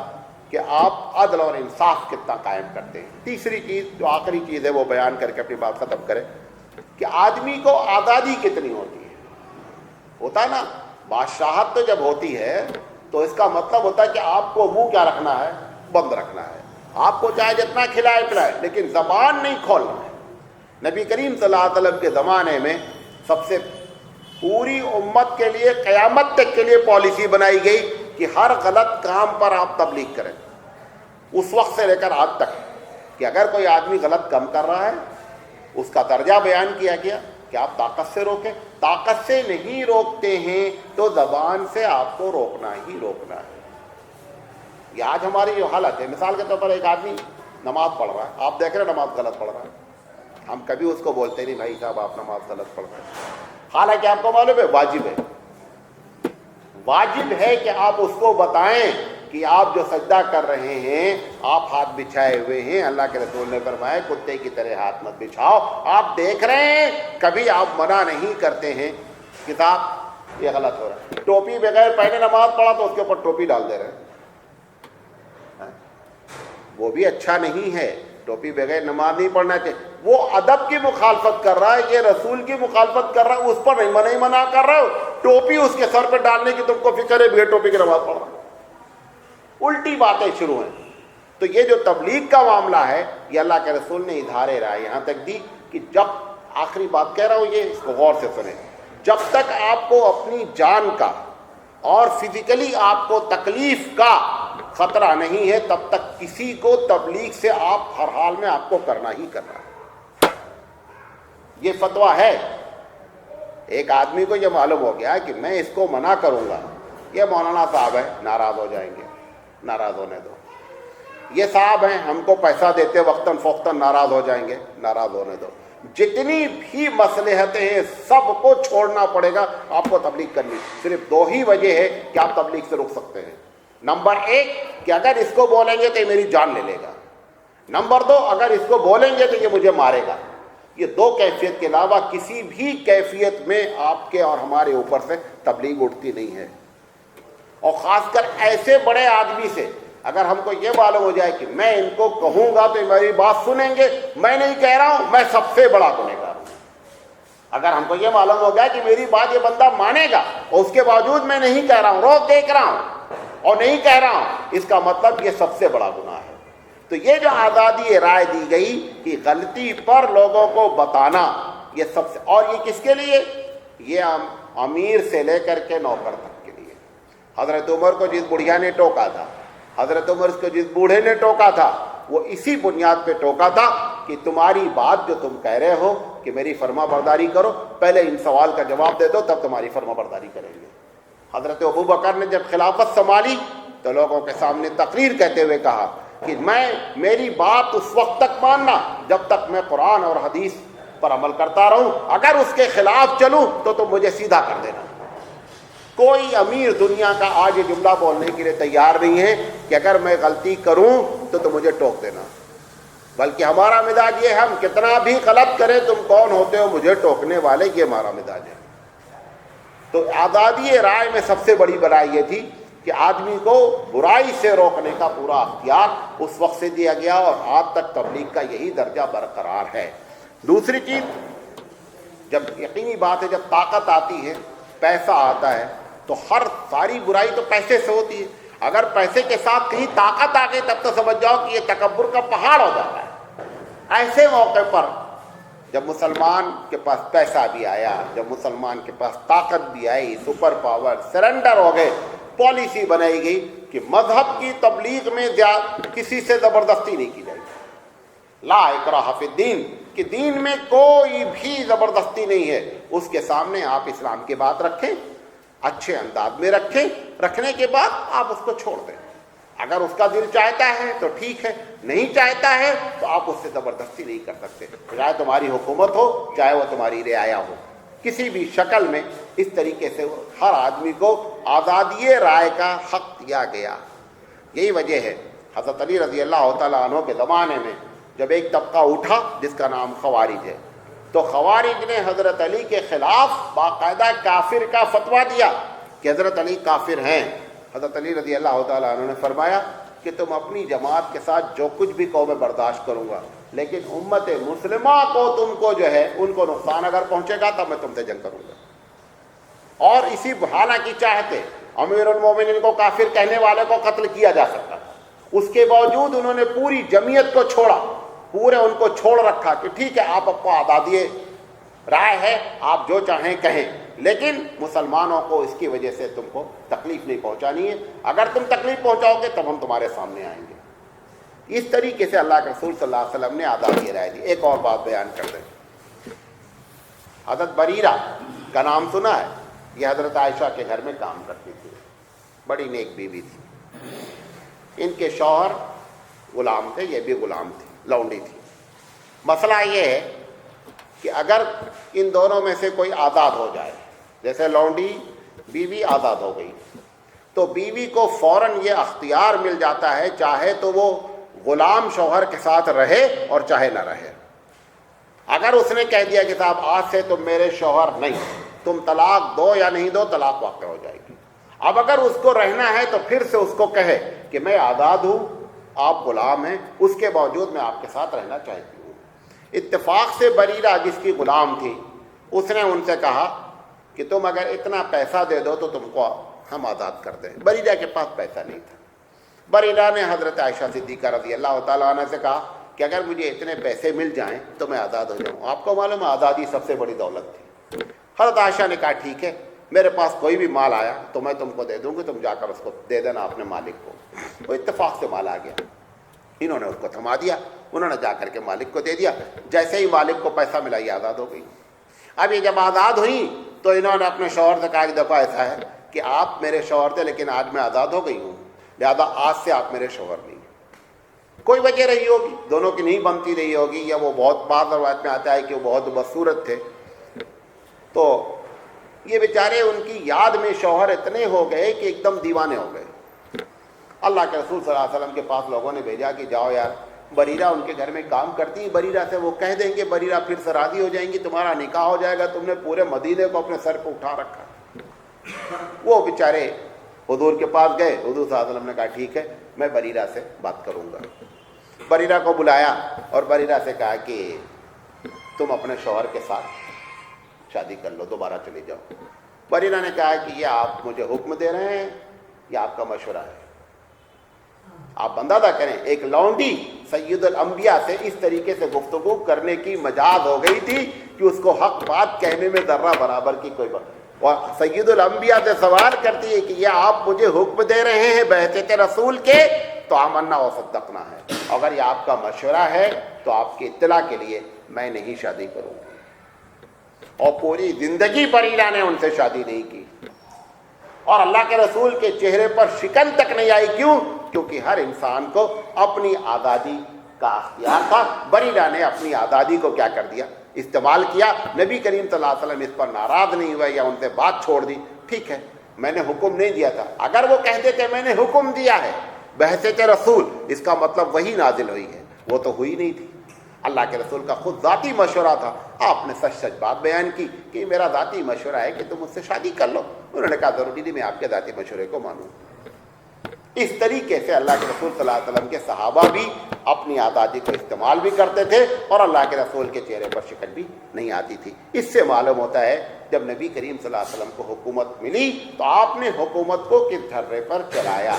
کہ آپ عدل اور انصاف کتنا قائم کرتے ہیں۔ تیسری چیز جو آخری چیز ہے وہ بیان کر کے اپنی بات ختم کریں کہ آدمی کو آزادی کتنی ہوتی ہے۔ ہوتا ہے نا، بادشاہت تو جب ہوتی ہے تو اس کا مطلب ہوتا ہے کہ آپ کو منہ کیا رکھنا ہے، بند رکھنا ہے، آپ کو چاہے جتنا کھلائے پلائے لیکن زبان نہیں کھولنا ہے۔ نبی کریم صلی اللہ علیہ وسلم کے زمانے میں سب سے پوری امت کے لیے قیامت تک کے لیے پالیسی بنائی گئی کہ ہر غلط کام پر آپ تبلیغ کریں، اس وقت سے لے کر آج تک، کہ اگر کوئی آدمی غلط کام کر رہا ہے اس کا درجہ بیان کیا گیا کہ آپ طاقت سے روکیں، طاقت سے نہیں روکتے ہیں تو زبان سے آپ کو روکنا ہی روکنا ہے۔ یہ آج ہماری جو حالت ہے، مثال کے طور پر ایک آدمی نماز پڑھ رہا ہے، آپ دیکھ رہے ہیں نماز غلط پڑھ رہا ہے، ہم کبھی اس کو بولتے نہیں بھائی صاحب آپ نماز غلط پڑھ رہے ہیں، حالانکہ آپ کو معلوم ہے واجب ہے، واجب ہے کہ آپ اس کو بتائیں کہ آپ جو سجدہ کر رہے ہیں آپ ہاتھ بچھائے ہوئے ہیں، اللہ کے رسول نے فرمایا کتے کی طرح ہاتھ مت بچھاؤ، آپ دیکھ رہے ہیں، کبھی آپ منع نہیں کرتے ہیں کہ صاحب یہ غلط ہو رہا ہے۔ ٹوپی بغیر پہنے نماز پڑھا تو اس کے اوپر ٹوپی ڈال دے رہے ہیں، وہ بھی اچھا نہیں ہے، ٹوپی بغیر نماز نہیں پڑھنا چاہیے، وہ ادب کی مخالفت کر رہا ہے، یہ رسول کی مخالفت کر رہا ہے، اس پر نہیں منع کر رہا ہو، ٹوپی اس کے سر پہ ڈالنے کی تم کو فکر ہے، بغیر ٹوپی کی نماز پڑھ رہا ہے، الٹی باتیں شروع ہیں۔ تو یہ جو تبلیغ کا معاملہ ہے یہ اللہ کے رسول نے اظہار رائے یہاں تک دی کہ جب، آخری بات کہہ رہا ہوں یہ اس کو غور سے سنیں، جب تک آپ کو اپنی جان کا اور فزیکلی آپ کو تکلیف کا خطرہ نہیں ہے تب تک کسی کو تبلیغ سے آپ ہر حال میں آپ کو کرنا ہی کرنا ہے، یہ فتویٰ ہے۔ ایک آدمی کو یہ معلوم ہو گیا کہ میں اس کو منع کروں گا، یہ مولانا صاحب ہے ناراض ہو جائیں گے، ناراض ہونے دو، یہ صاحب ہیں ہم کو پیسہ دیتے وقتاً فوقتاً ناراض ہو جائیں گے، ناراض ہونے دو، جتنی بھی مصلحتیں ہیں سب کو چھوڑنا پڑے گا آپ کو تبلیغ کرنی۔ صرف دو ہی وجہ ہے کہ آپ تبلیغ سے رک سکتے ہیں، نمبر ایک کہ اگر اس کو بولیں گے تو یہ میری جان لے لے گا، نمبر دو اگر اس کو بولیں گے تو یہ مجھے مارے گا۔ یہ دو کیفیت کے علاوہ کسی بھی کیفیت میں آپ کے اور ہمارے اوپر سے تبلیغ اٹھتی نہیں ہے، اور خاص کر ایسے بڑے آدمی سے اگر ہم کو یہ معلوم ہو جائے کہ میں ان کو کہوں گا تو میری بات سنیں گے، میں نہیں کہہ رہا ہوں میں سب سے بڑا گنہگار ہوں، اگر ہم کو یہ معلوم ہو گیا کہ میری بات یہ بندہ مانے گا اور اس کے باوجود میں نہیں کہہ رہا ہوں، روز دیکھ رہا ہوں اور نہیں کہہ رہا ہوں، اس کا مطلب یہ سب سے بڑا گناہ ہے۔ تو یہ جو آزادی رائے دی گئی کہ غلطی پر لوگوں کو بتانا، یہ سب سے، اور یہ کس کے لیے؟ یہ امیر سے لے کر کے نوکر تک کے لیے۔ حضرت عمر کو جس بڑھیا نے ٹوکا تھا، حضرت عمر کو جس بوڑھے نے ٹوکا تھا، وہ اسی بنیاد پہ ٹوکا تھا کہ تمہاری بات جو تم کہہ رہے ہو کہ میری فرما برداری کرو، پہلے ان سوال کا جواب دے دو تب تمہاری فرما برداری کریں گے۔ حضرت ابو بکر نے جب خلافت سنبھالی تو لوگوں کے سامنے تقریر کہتے ہوئے کہا کہ میری بات اس وقت تک ماننا جب تک میں قرآن اور حدیث پر عمل کرتا رہوں، اگر اس کے خلاف چلوں تو تم مجھے سیدھا کر دینا۔ کوئی امیر دنیا کا آج یہ جملہ بولنے کے لیے تیار نہیں ہے کہ اگر میں غلطی کروں تو مجھے ٹوک دینا، بلکہ ہمارا مزاج یہ ہے ہم کتنا بھی غلط کریں تم کون ہوتے ہو مجھے ٹوکنے والے، یہ ہمارا مزاج ہے۔ تو آزادی رائے میں سب سے بڑی بڑائی یہ تھی کہ آدمی کو برائی سے روکنے کا پورا اختیار اس وقت سے دیا گیا، اور آج تک تبلیغ کا یہی درجہ برقرار ہے۔ دوسری چیز، جب یقینی بات ہے جب طاقت آتی ہے، پیسہ آتا ہے، تو ہر ساری برائی تو پیسے سے ہوتی ہے، اگر پیسے کے ساتھ کہیں طاقت آ گئی تب تو سمجھ جاؤ کہ یہ تکبر کا پہاڑ ہو جاتا ہے۔ ایسے موقع پر جب مسلمان کے پاس پیسہ بھی آیا، جب مسلمان کے پاس طاقت بھی آئی، سپر پاور سرنڈر ہو گئے، پالیسی بنائی گئی کہ مذہب کی تبلیغ میں کسی سے زبردستی نہیں کی جائے گی، لا اکراہ فی الدین، کہ دین میں کوئی بھی زبردستی نہیں ہے، اس کے سامنے آپ اسلام کی بات رکھیں، اچھے انداز میں رکھیں، رکھنے کے بعد آپ اس کو چھوڑ دیں، اگر اس کا دل چاہتا ہے تو ٹھیک ہے، نہیں چاہتا ہے تو آپ اس سے زبردستی نہیں کر سکتے، چاہے تمہاری حکومت ہو چاہے وہ تمہاری رعایا ہو، کسی بھی شکل میں اس طریقے سے ہر آدمی کو آزادی رائے کا حق دیا گیا۔ یہی وجہ ہے حضرت علی رضی اللہ تعالیٰ عنہ کے زمانے میں جب ایک طبقہ اٹھا جس کا نام خوارج ہے، تو خوارج نے حضرت علی کے خلاف باقاعدہ کافر کا فتویٰ دیا کہ حضرت علی کافر ہیں۔ حضرت علی رضی اللہ تعالیٰ عنہ نے فرمایا کہ تم اپنی جماعت کے ساتھ جو کچھ بھی کہو میں برداشت کروں گا، لیکن امت مسلمہ کو تم کو جو ہے ان کو نقصان اگر پہنچے گا تب میں تم سے جنگ کروں گا۔ اور اسی حالانکہ چاہتے امیر المومنین کو کافر کہنے والے کو قتل کیا جا سکتا، اس کے باوجود انہوں نے پوری جمعیت کو چھوڑا، پورے ان کو چھوڑ رکھا کہ ٹھیک ہے آپ کو آزادی رائے ہے، آپ جو چاہیں کہیں، لیکن مسلمانوں کو اس کی وجہ سے تم کو تکلیف نہیں پہنچانی ہے، اگر تم تکلیف پہنچاؤ گے تب ہم تمہارے سامنے آئیں گے۔ اس طریقے سے اللہ کے رسول صلی اللہ علیہ وسلم نے آزادی رائے دی۔ ایک اور بات بیان کر دیں، حضرت بریرہ کا نام سنا ہے؟ یہ حضرت عائشہ کے گھر میں کام کرتی تھی، بڑی نیک بیوی تھی، ان کے شوہر غلام تھے، یہ بھی غلام تھی، لونڈی تھی۔ مسئلہ یہ ہے کہ اگر ان دونوں میں سے کوئی آزاد ہو جائے، جیسے لونڈی بیوی آزاد ہو گئی، تو بیوی کو فوراً یہ اختیار مل جاتا ہے، چاہے تو وہ غلام شوہر کے ساتھ رہے اور چاہے نہ رہے۔ اگر اس نے کہہ دیا کہ صاحب آج سے تم میرے شوہر نہیں، تم طلاق دو یا نہیں دو، طلاق واقع ہو جائے گی۔ اب اگر اس کو رہنا ہے تو پھر سے اس کو کہے کہ میں آزاد ہوں، آپ غلام ہیں، اس کے باوجود میں آپ کے ساتھ رہنا چاہتی ہوں۔ اتفاق سے بریرہ جس کی غلام تھی، اس نے ان سے کہا کہ تم اگر اتنا پیسہ دے دو تو تم کو ہم آزاد کر دیں۔ بریرہ کے پاس پیسہ نہیں تھا۔ بریرہ نے حضرت عائشہ صدیقہ رضی اللہ تعالیٰ عنہ سے کہا کہ اگر مجھے اتنے پیسے مل جائیں تو میں آزاد ہو جاؤں۔ آپ کو معلوم ہے آزادی سب سے بڑی دولت تھی۔ حضرت عائشہ نے کہا ٹھیک ہے، میرے پاس کوئی بھی مال آیا تو میں تم کو دے دوں گی، تم جا کر اس کو دے دینا اپنے مالک کو۔ وہ اتفاق سے مال آ گیا، انہوں نے اس کو تھما دیا، انہوں نے جا کر کے مالک کو دے دیا۔ جیسے ہی مالک کو پیسہ ملا یہ آزاد ہو گئی۔ اب یہ جب آزاد ہوئی تو انہوں نے اپنے شوہر سے کہا کہ دیکھو ایسا ہے کہ آپ میرے شوہر تھے لیکن آج میں آزاد ہو گئی ہوں، لہذا آج سے آپ میرے شوہر نہیں۔ کوئی وجہ رہی ہوگی، دونوں کی نہیں بنتی رہی ہوگی، یا وہ بہت بعض روایت میں آتا ہے کہ وہ بہت بدصورت تھے، تو یہ بیچارے ان کی یاد میں شوہر اتنے ہو گئے کہ ایک دم دیوانے ہو گئے۔ اللہ کے رسول صلی اللہ علیہ وسلم کے پاس لوگوں نے بھیجا کہ جاؤ یار، بریرہ ان کے گھر میں کام کرتی ہے، بریرہ سے وہ کہہ دیں گے، بریرہ پھر سے راضی ہو جائیں گی، تمہارا نکاح ہو جائے گا، تم نے پورے مدینے کو اپنے سر پہ اٹھا رکھا۔ وہ بیچارے حضور کے پاس گئے، حضور صلی اللہ علیہ وسلم نے کہا ٹھیک ہے میں بریرہ سے بات کروں گا۔ بریرہ کو بلایا اور بریرہ سے کہا کہ تم اپنے شوہر کے ساتھ شادی کر لو، دوبارہ چلے جاؤ۔ بریرہ نے کہا کہ یہ آپ مجھے حکم دے رہے ہیں یا آپ کا مشورہ ہے؟ آپ اندازہ کریں ایک لونڈی سید الانبیاء سے اس طریقے سے گفتگو کرنے کی مجاز ہو گئی تھی کہ اس کو حق بات کہنے میں ذرہ برابر کی کوئی بات، اور سید الانبیاء سے سوال کرتی ہے کہ یہ آپ مجھے حکم دے رہے ہیں بحیثیت رسول کے تو آمنا و صدقنا ہے، اگر یہ آپ کا مشورہ ہے تو آپ کی اطلاع کے لیے میں نہیں شادی کروں گی۔ اور پوری زندگی بریرہ نے ان سے شادی نہیں کی، اور اللہ کے رسول کے چہرے پر شکن تک نہیں آئی۔ کیوں؟ کیونکہ ہر انسان کو اپنی آزادی کا اختیار تھا۔ بریرہ نے اپنی آزادی کو کیا کر دیا؟ استعمال کیا۔ نبی کریم صلی اللہ علیہ وسلم اس پر ناراض نہیں ہوئے یا ان سے بات چھوڑ دی، ٹھیک ہے میں نے حکم نہیں دیا تھا۔ اگر وہ کہتے تھے میں نے حکم دیا ہے بحیثیت رسول، اس کا مطلب وہی نازل ہوئی ہے، وہ تو ہوئی نہیں تھی۔ اللہ کے رسول کا خود ذاتی مشورہ تھا، آپ نے سچ سچ بات بیان کی کہ میرا ذاتی مشورہ ہے کہ تم مجھ سے شادی کر لو۔ انہوں نے کہا ضروری نہیں میں آپ کے ذاتی مشورے کو مانوں۔ اس طریقے سے اللہ کے رسول صلی اللہ علیہ وسلم کے صحابہ بھی اپنی آزادی کو استعمال بھی کرتے تھے اور اللہ کے رسول کے چہرے پر شکن بھی نہیں آتی تھی۔ اس سے معلوم ہوتا ہے جب نبی کریم صلی اللہ علیہ وسلم کو حکومت ملی تو آپ نے حکومت کو کس دھرے پر چلایا۔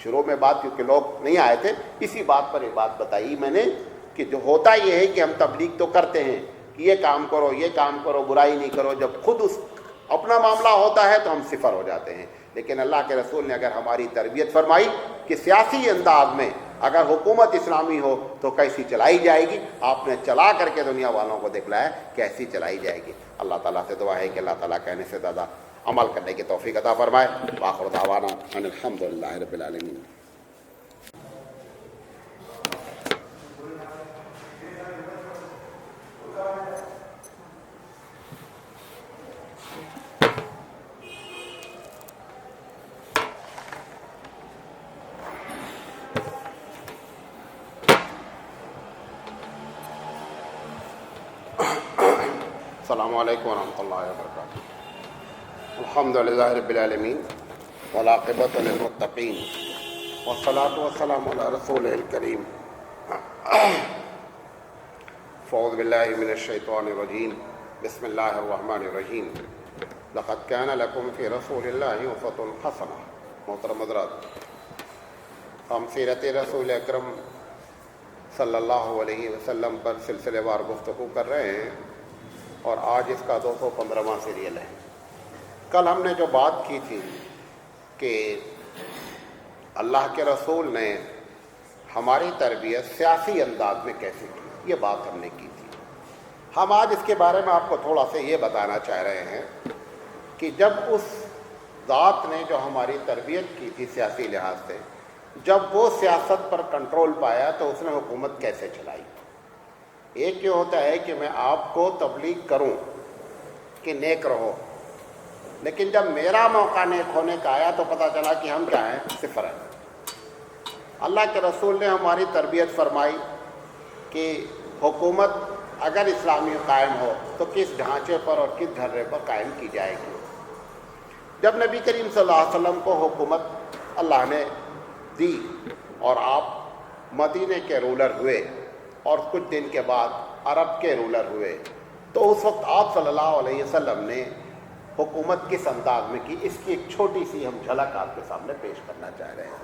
شروع میں بات کیونکہ لوگ نہیں آئے تھے، اسی بات پر ایک بات بتائی میں نے کہ جو ہوتا یہ ہے کہ ہم تبلیغ تو کرتے ہیں کہ یہ کام کرو یہ کام کرو، برائی نہیں کرو، جب خود اپنا معاملہ ہوتا ہے تو ہم صفر ہو جاتے ہیں۔ لیکن اللہ کے رسول نے اگر ہماری تربیت فرمائی کہ سیاسی انداز میں اگر حکومت اسلامی ہو تو کیسی چلائی جائے گی، آپ نے چلا کر کے دنیا والوں کو دکھلایا کیسی چلائی جائے گی۔ اللہ تعالیٰ سے دعا ہے کہ اللہ تعالیٰ کہنے سے زیادہ عمل کرنے کی توفیق عطا فرمائے۔ وآخر دعوانا ان الحمد للہ رب العالمین۔ السلام علیکم ورحمۃ اللہ وبرکاتہ۔ الحمد للہ رب العالمین والعاقبۃ للمتقین والصلاۃ والسلام علی رسول الکریم۔ اعوذ باللہ من الشیطان الرجیم، بسم اللہ الرحمن الرحیم۔ لقد کان لکم فی رسول اللہ اسوۃ حسنہ۔ محترم حضرات، ہم سیرت رسول اکرم صلی اللہ علیہ وسلم پر سلسلے وار گفتگو کر رہے ہیں اور آج اس کا 215واں سیریل ہے۔ کل ہم نے جو بات کی تھی کہ اللہ کے رسول نے ہماری تربیت سیاسی انداز میں کیسے کی، یہ بات ہم نے کی تھی۔ ہم آج اس کے بارے میں آپ کو تھوڑا سا یہ بتانا چاہ رہے ہیں کہ جب اس ذات نے جو ہماری تربیت کی تھی سیاسی لحاظ سے، جب وہ سیاست پر کنٹرول پایا تو اس نے حکومت کیسے چلائی۔ ایک یہ ہوتا ہے کہ میں آپ کو تبلیغ کروں کہ نیک رہو، لیکن جب میرا موقع نیک ہونے کا آیا تو پتہ چلا کہ ہم کیا ہیں، صفر ہیں۔ اللہ کے رسول نے ہماری تربیت فرمائی کہ حکومت اگر اسلامی قائم ہو تو کس ڈھانچے پر اور کس ڈھرے پر قائم کی جائے گی۔ جب نبی کریم صلی اللہ علیہ وسلم کو حکومت اللہ نے دی اور آپ مدینے کے رولر ہوئے اور کچھ دن کے بعد عرب کے رولر ہوئے، تو اس وقت آپ صلی اللہ علیہ وسلم نے حکومت کس انداز میں کی، اس کی ایک چھوٹی سی ہم جھلک آپ کے سامنے پیش کرنا چاہ رہے ہیں۔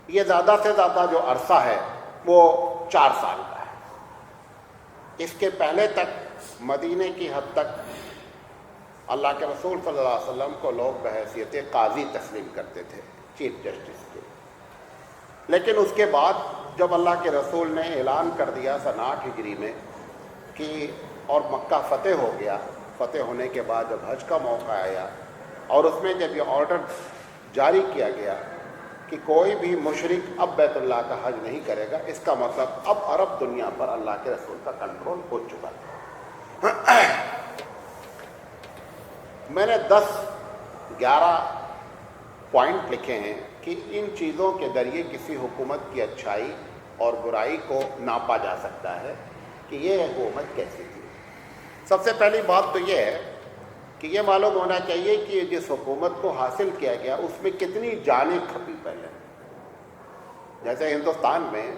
یہ زیادہ سے زیادہ جو عرصہ ہے وہ 4 سال کا ہے۔ اس کے پہلے تک مدینے کی حد تک اللہ کے رسول صلی اللہ علیہ وسلم کو لوگ بحیثیت قاضی تسلیم کرتے تھے، چیف جسٹس کے۔ لیکن اس کے بعد جب اللہ کے رسول نے اعلان کر دیا سن 8 ہجری میں کہ اور مکہ فتح ہو گیا، فتح ہونے کے بعد جب حج کا موقع آیا اور اس میں جب یہ آرڈر جاری کیا گیا کہ کوئی بھی مشرک اب بیت اللہ کا حج نہیں کرے گا، اس کا مطلب اب عرب دنیا پر اللہ کے رسول کا کنٹرول ہو چکا تھا۔ میں نے 10-11 پوائنٹ لکھے ہیں کہ ان چیزوں کے ذریعے کسی حکومت کی اچھائی اور برائی کو ناپا جا سکتا ہے کہ یہ حکومت کیسی تھی۔ سب سے پہلی بات تو یہ ہے کہ یہ معلوم ہونا چاہیے کہ جس حکومت کو حاصل کیا گیا اس میں کتنی جانیں کھپی پہلے۔ جیسے ہندوستان میں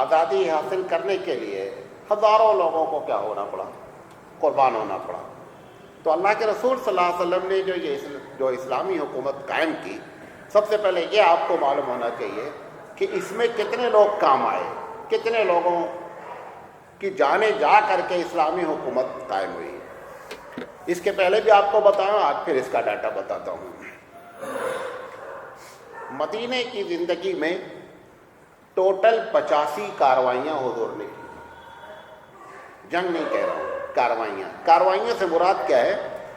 آزادی حاصل کرنے کے لیے ہزاروں لوگوں کو کیا ہونا پڑا، قربان ہونا پڑا۔ تو اللہ کے رسول صلی اللہ علیہ وسلم نے جو اسلامی حکومت قائم کی، سب سے پہلے یہ آپ کو معلوم ہونا چاہیے کہ اس میں کتنے لوگ کام آئے، کتنے لوگوں کی جانیں جا کر کے اسلامی حکومت قائم ہوئی۔ اس کے پہلے بھی آپ کو بتاؤں، آج پھر اس کا ڈاٹا بتاتا ہوں۔ مدینے کی زندگی میں ٹوٹل 85 کاروائیاں حضور نے کی۔ جنگ نہیں کہہ رہا ہوں، کاروائیاں سے مراد کیا ہے؟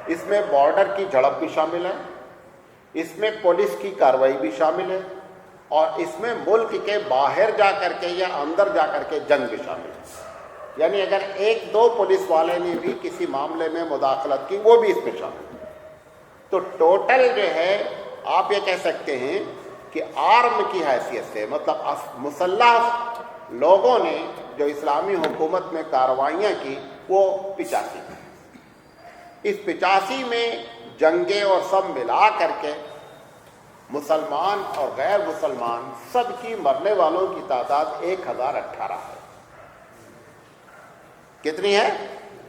اس میں بارڈر کی جھڑپ بھی شامل ہے، اس میں پولیس کی کارروائی بھی شامل ہے، اور اس میں ملک کے باہر جا کر کے یا اندر جا کر کے جنگ بھی شامل ہے۔ یعنی اگر 1-2 پولیس والے نے بھی کسی معاملے میں مداخلت کی، وہ بھی اس میں شامل ہے۔ تو ٹوٹل جو ہے آپ یہ کہہ سکتے ہیں کہ آرم کی حیثیت سے، مطلب مسلح لوگوں نے جو اسلامی حکومت میں کارروائیاں کی وہ 85 ہیں۔ اس 85 میں جنگیں اور سب ملا کر کے مسلمان اور غیر مسلمان سب کی مرنے والوں کی تعداد 1018 ہے۔ کتنی ہے؟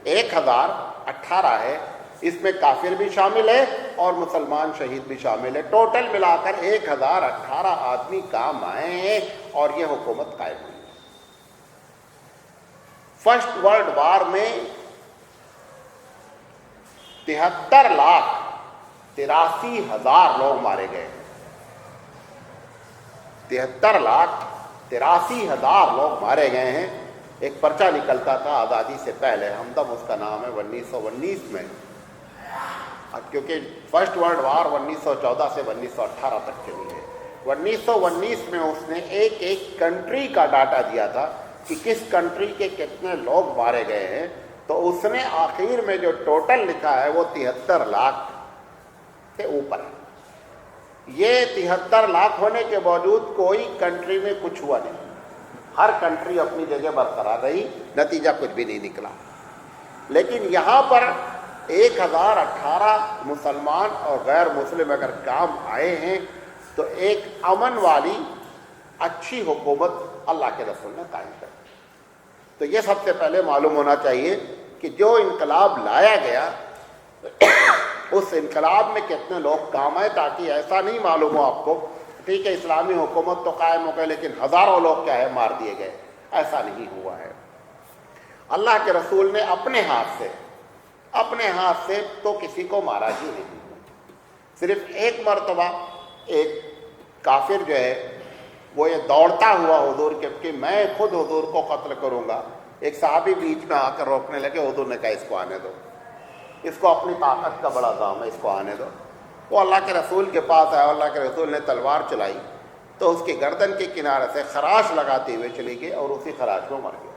1018 ہے۔ اس میں کافر بھی شامل ہے اور مسلمان شہید بھی شامل ہے۔ ٹوٹل ملا کر 1018 آدمی کام آئے ہیں اور یہ حکومت قائم ہوئی۔ فرسٹ ورلڈ وار میں 73,83,000 لوگ مارے گئے۔ 73,83,000 لوگ مارے گئے ہیں۔ ایک پرچہ نکلتا تھا آزادی سے پہلے، ہمدم اس کا نام ہے، 1919 میں، کیونکہ فرسٹ ورلڈ وار 1914 سے 1918 تک چلی ہے۔ 1919 میں اس نے ایک کنٹری کا ڈاٹا دیا تھا کہ کس کنٹری کے کتنے لوگ مارے گئے ہیں، تو اس نے آخر میں جو ٹوٹل لکھا ہے وہ 73 لاکھ سے اوپر ہے۔ یہ 73 لاکھ ہونے کے باوجود کوئی کنٹری میں کچھ ہوا نہیں، ہر کنٹری اپنی جگہ برقرار رہی، نتیجہ کچھ بھی نہیں نکلا۔ لیکن یہاں پر 1018 مسلمان اور غیر مسلم اگر کام آئے ہیں تو ایک امن والی اچھی حکومت اللہ کے رسول نے قائم کر دی۔ تو یہ سب سے پہلے معلوم ہونا چاہیے کہ جو انقلاب لایا گیا اس انقلاب میں کتنے لوگ کام آئے، تاکہ ایسا نہیں معلوم ہو آپ کو ٹھیک ہے اسلامی حکومت تو قائم ہو گئے لیکن ہزاروں لوگ کیا ہے مار دیے گئے، ایسا نہیں ہوا ہے۔ اللہ کے رسول نے اپنے ہاتھ سے تو کسی کو مارا ہی نہیں۔ صرف ایک مرتبہ ایک کافر جو ہے وہ یہ دوڑتا ہوا حضور کے کہ میں خود حضور کو قتل کروں گا، ایک صحابی بیچ میں آ کر روکنے لگے، حضور نے کہا اس کو آنے دو، اس کو اپنی طاقت کا بڑا دام ہے، اس کو آنے دو۔ وہ اللہ کے رسول کے پاس آیا، اللہ کے رسول نے تلوار چلائی تو اس کی گردن کے کنارے سے خراش لگاتے ہوئے چلی گئی اور اسی خراش میں مر گیا۔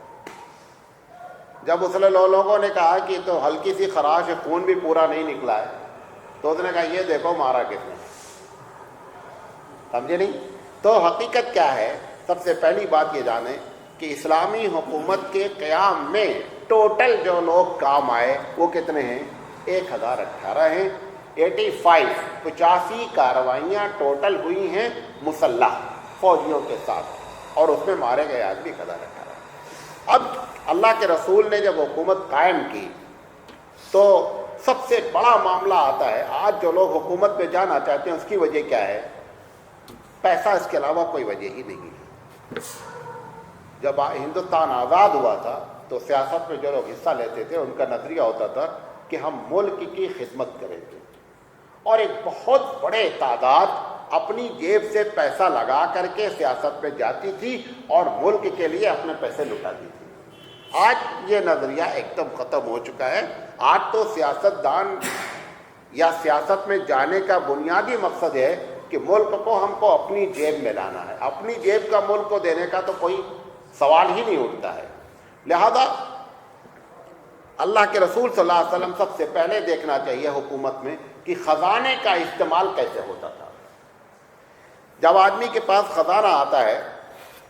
جب اس لوگوں نے کہا کہ تو ہلکی سی خراش ہے، خون بھی پورا نہیں نکلا ہے، تو اس نے کہا یہ دیکھو مارا کس نے، سمجھے نہیں؟ تو حقیقت کیا ہے؟ سب سے پہلی بات یہ جانیں کہ اسلامی حکومت کے قیام میں ٹوٹل جو لوگ کام آئے وہ کتنے ہیں؟ 1018 ہیں۔ 85 کارروائیاں ٹوٹل ہوئی ہیں مسلح فوجیوں کے ساتھ، اور اس میں مارے گئے آدمی 1018۔ اب اللہ کے رسول نے جب حکومت قائم کی تو سب سے بڑا معاملہ آتا ہے، آج جو لوگ حکومت میں جانا چاہتے ہیں اس کی وجہ کیا ہے؟ پیسہ، اس کے علاوہ کوئی وجہ ہی نہیں ہے۔ جب ہندوستان آزاد ہوا تھا تو سیاست میں جو لوگ حصہ لیتے تھے ان کا نظریہ ہوتا تھا کہ ہم ملک کی خدمت کریں گے، اور ایک بہت بڑے تعداد اپنی جیب سے پیسہ لگا کر کے سیاست میں جاتی تھی اور ملک کے لیے اپنے پیسے لٹاتی تھی۔ آج یہ نظریہ ایک دم ختم ہو چکا ہے۔ آج تو سیاستدان یا سیاست میں جانے کا بنیادی مقصد ہے کہ ملک کو ہم کو اپنی جیب میں لانا ہے، اپنی جیب کا ملک کو دینے کا تو کوئی سوال ہی نہیں اٹھتا ہے۔ لہذا اللہ کے رسول صلی اللہ علیہ وسلم سب سے پہلے دیکھنا چاہیے حکومت میں کہ خزانے کا استعمال کیسے ہوتا تھا۔ جب آدمی کے پاس خزانہ آتا ہے،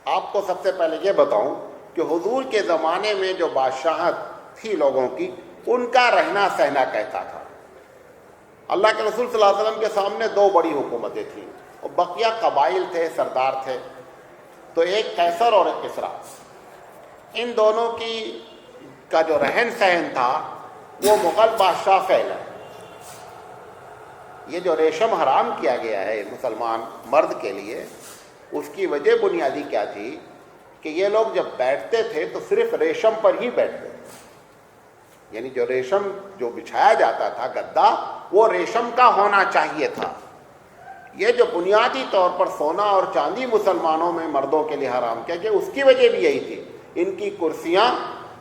آپ کو سب سے پہلے یہ بتاؤں کہ حضور کے زمانے میں جو بادشاہت تھی لوگوں کی، ان کا رہنا سہنا کیسا تھا؟ اللہ کے رسول صلی اللہ علیہ وسلم کے سامنے 2 بڑی حکومتیں تھیں، اور بقیہ قبائل تھے، سردار تھے، تو ایک قیصر اور ایک کسریٰ۔ ان دونوں کا جو رہن سہن تھا وہ مغل بادشاہ فعل ہے۔ یہ جو ریشم حرام کیا گیا ہے مسلمان مرد کے لیے، اس کی وجہ بنیادی کیا تھی کہ یہ لوگ جب بیٹھتے تھے تو صرف ریشم پر ہی بیٹھتے تھے، یعنی جو ریشم جو بچھایا جاتا تھا گدا، وہ ریشم کا ہونا چاہیے تھا۔ یہ جو بنیادی طور پر سونا اور چاندی مسلمانوں میں مردوں کے لیے حرام کیا گیا، اس کی وجہ بھی یہی تھی۔ ان کی کرسیاں،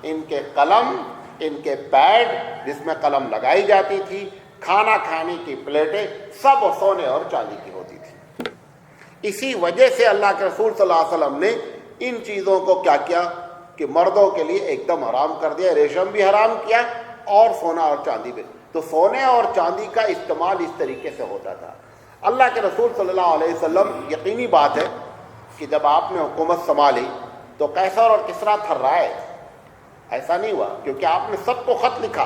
ان کے قلم، ان کے پیڈ جس میں قلم لگائی جاتی تھی، کھانا کھانے کی پلیٹیں، سب سونے اور چاندی کی ہوتی تھی۔ اسی وجہ سے اللہ کے رسول صلی اللہ علیہ وسلم نے ان چیزوں کو کیا کیا کہ مردوں کے لیے ایک دم حرام کر دیا، ریشم بھی حرام کیا اور سونا اور چاندی بھی۔ تو سونے اور چاندی کا استعمال اس طریقے سے ہوتا تھا۔ اللہ کے رسول صلی اللہ علیہ وسلم، یقینی بات ہے کہ جب آپ نے حکومت سنبھالی تو قیصر اور کسریٰ تھرائے، ایسا نہیں ہوا، کیونکہ آپ نے سب کو خط لکھا،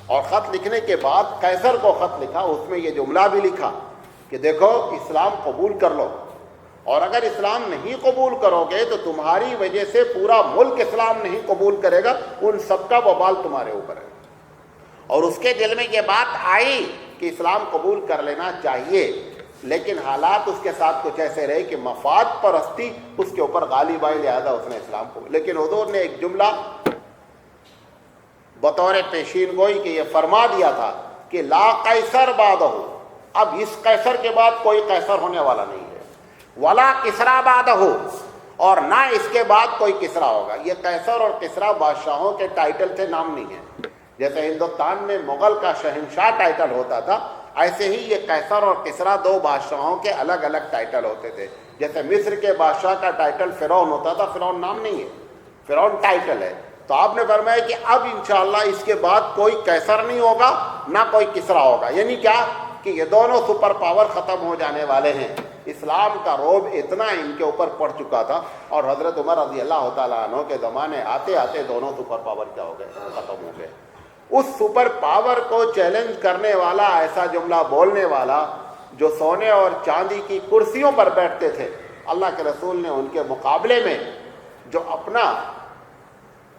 اور خط لکھنے کے بعد قیصر کو خط لکھا، اس میں یہ جملہ بھی لکھا کہ دیکھو اسلام قبول کر لو، اور اگر اسلام نہیں قبول کرو گے تو تمہاری وجہ سے پورا ملک اسلام نہیں قبول کرے گا، ان سب کا وبال تمہارے اوپر ہے۔ اور اس کے دل میں یہ بات آئی کہ اسلام قبول کر لینا چاہیے، لیکن حالات اس کے ساتھ کچھ ایسے رہے کہ مفاد پرستی اس کے اوپر غالب آئی، لہذا اس نے اسلام قبول۔ لیکن حضور نے ایک جملہ بطور پیشین گوئی کہ یہ فرما دیا تھا کہ لا قیصر بعدہ، اب اس قیصر کے بعد کوئی قیصر ہونے والا نہیں ہے، ولا کسریٰ بعدہ، اور نہ اس کے بعد کوئی کسریٰ ہوگا۔ یہ قیصر اور کسریٰ بادشاہوں کے ٹائٹل تھے، نام نہیں ہے۔ جیسے ہندوستان میں مغل کا شہنشاہ ٹائٹل ہوتا تھا، ایسے ہی یہ قیصر اور کسریٰ 2 بادشاہوں کے الگ الگ ٹائٹل ہوتے تھے۔ جیسے مصر کے بادشاہ کا ٹائٹل فرعون ہوتا تھا، فرعون نام نہیں ہے، فرعون ٹائٹل ہے۔ تو آپ نے فرمایا کہ اب انشاءاللہ اس کے بعد کوئی قیصر نہیں ہوگا، نہ کوئی کسریٰ ہوگا، یعنی کیا کہ یہ دونوں سپر پاور ختم ہو جانے والے ہیں۔ اسلام کا رعب اتنا ان کے اوپر پڑ چکا تھا، اور حضرت عمر رضی اللہ تعالیٰ عنہ کے زمانے آتے آتے دونوں سپر پاور کیا ہو گئے؟ ختم ہو گئے۔ اس سپر پاور کو چیلنج کرنے والا، ایسا جملہ بولنے والا جو سونے اور چاندی کی کرسیوں پر بیٹھتے تھے، اللہ کے رسول نے ان کے مقابلے میں جو اپنا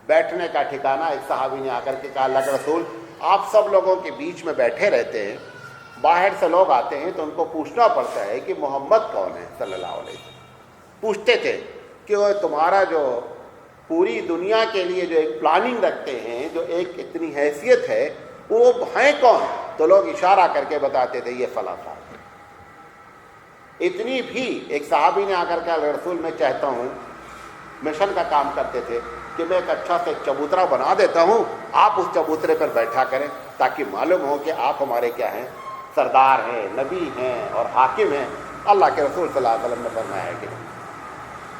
بیٹھنے کا ٹھکانہ، ایک صحابی نے آ کر کے کہا اللہ کے رسول آپ سب لوگوں کے بیچ میں بیٹھے رہتے ہیں، باہر سے لوگ آتے ہیں تو ان کو پوچھنا پڑتا ہے کہ محمد کون ہے صلی اللہ علیہ وسلم۔ پوچھتے تھے کہ وہ تمہارا جو پوری دنیا کے لیے جو ایک پلاننگ رکھتے ہیں، جو ایک اتنی حیثیت ہے، وہ ہیں کون؟ تو لوگ اشارہ کر کے بتاتے تھے یہ فلاں صاحب۔ اتنی بھی ایک صحابی نے آ کر کے اللہ رسول میں چاہتا ہوں، مشن کا کام کرتے تھے کہ میں ایک اچھا سے چبوترا بنا دیتا ہوں، آپ اس چبوترے پر بیٹھا کریں تاکہ معلوم ہو کہ آپ ہمارے کیا ہیں، سردار ہیں، نبی ہیں اور حاکم ہیں، اللہ کے رسول صلی اللہ علیہ وسلم نے فرمایا کہ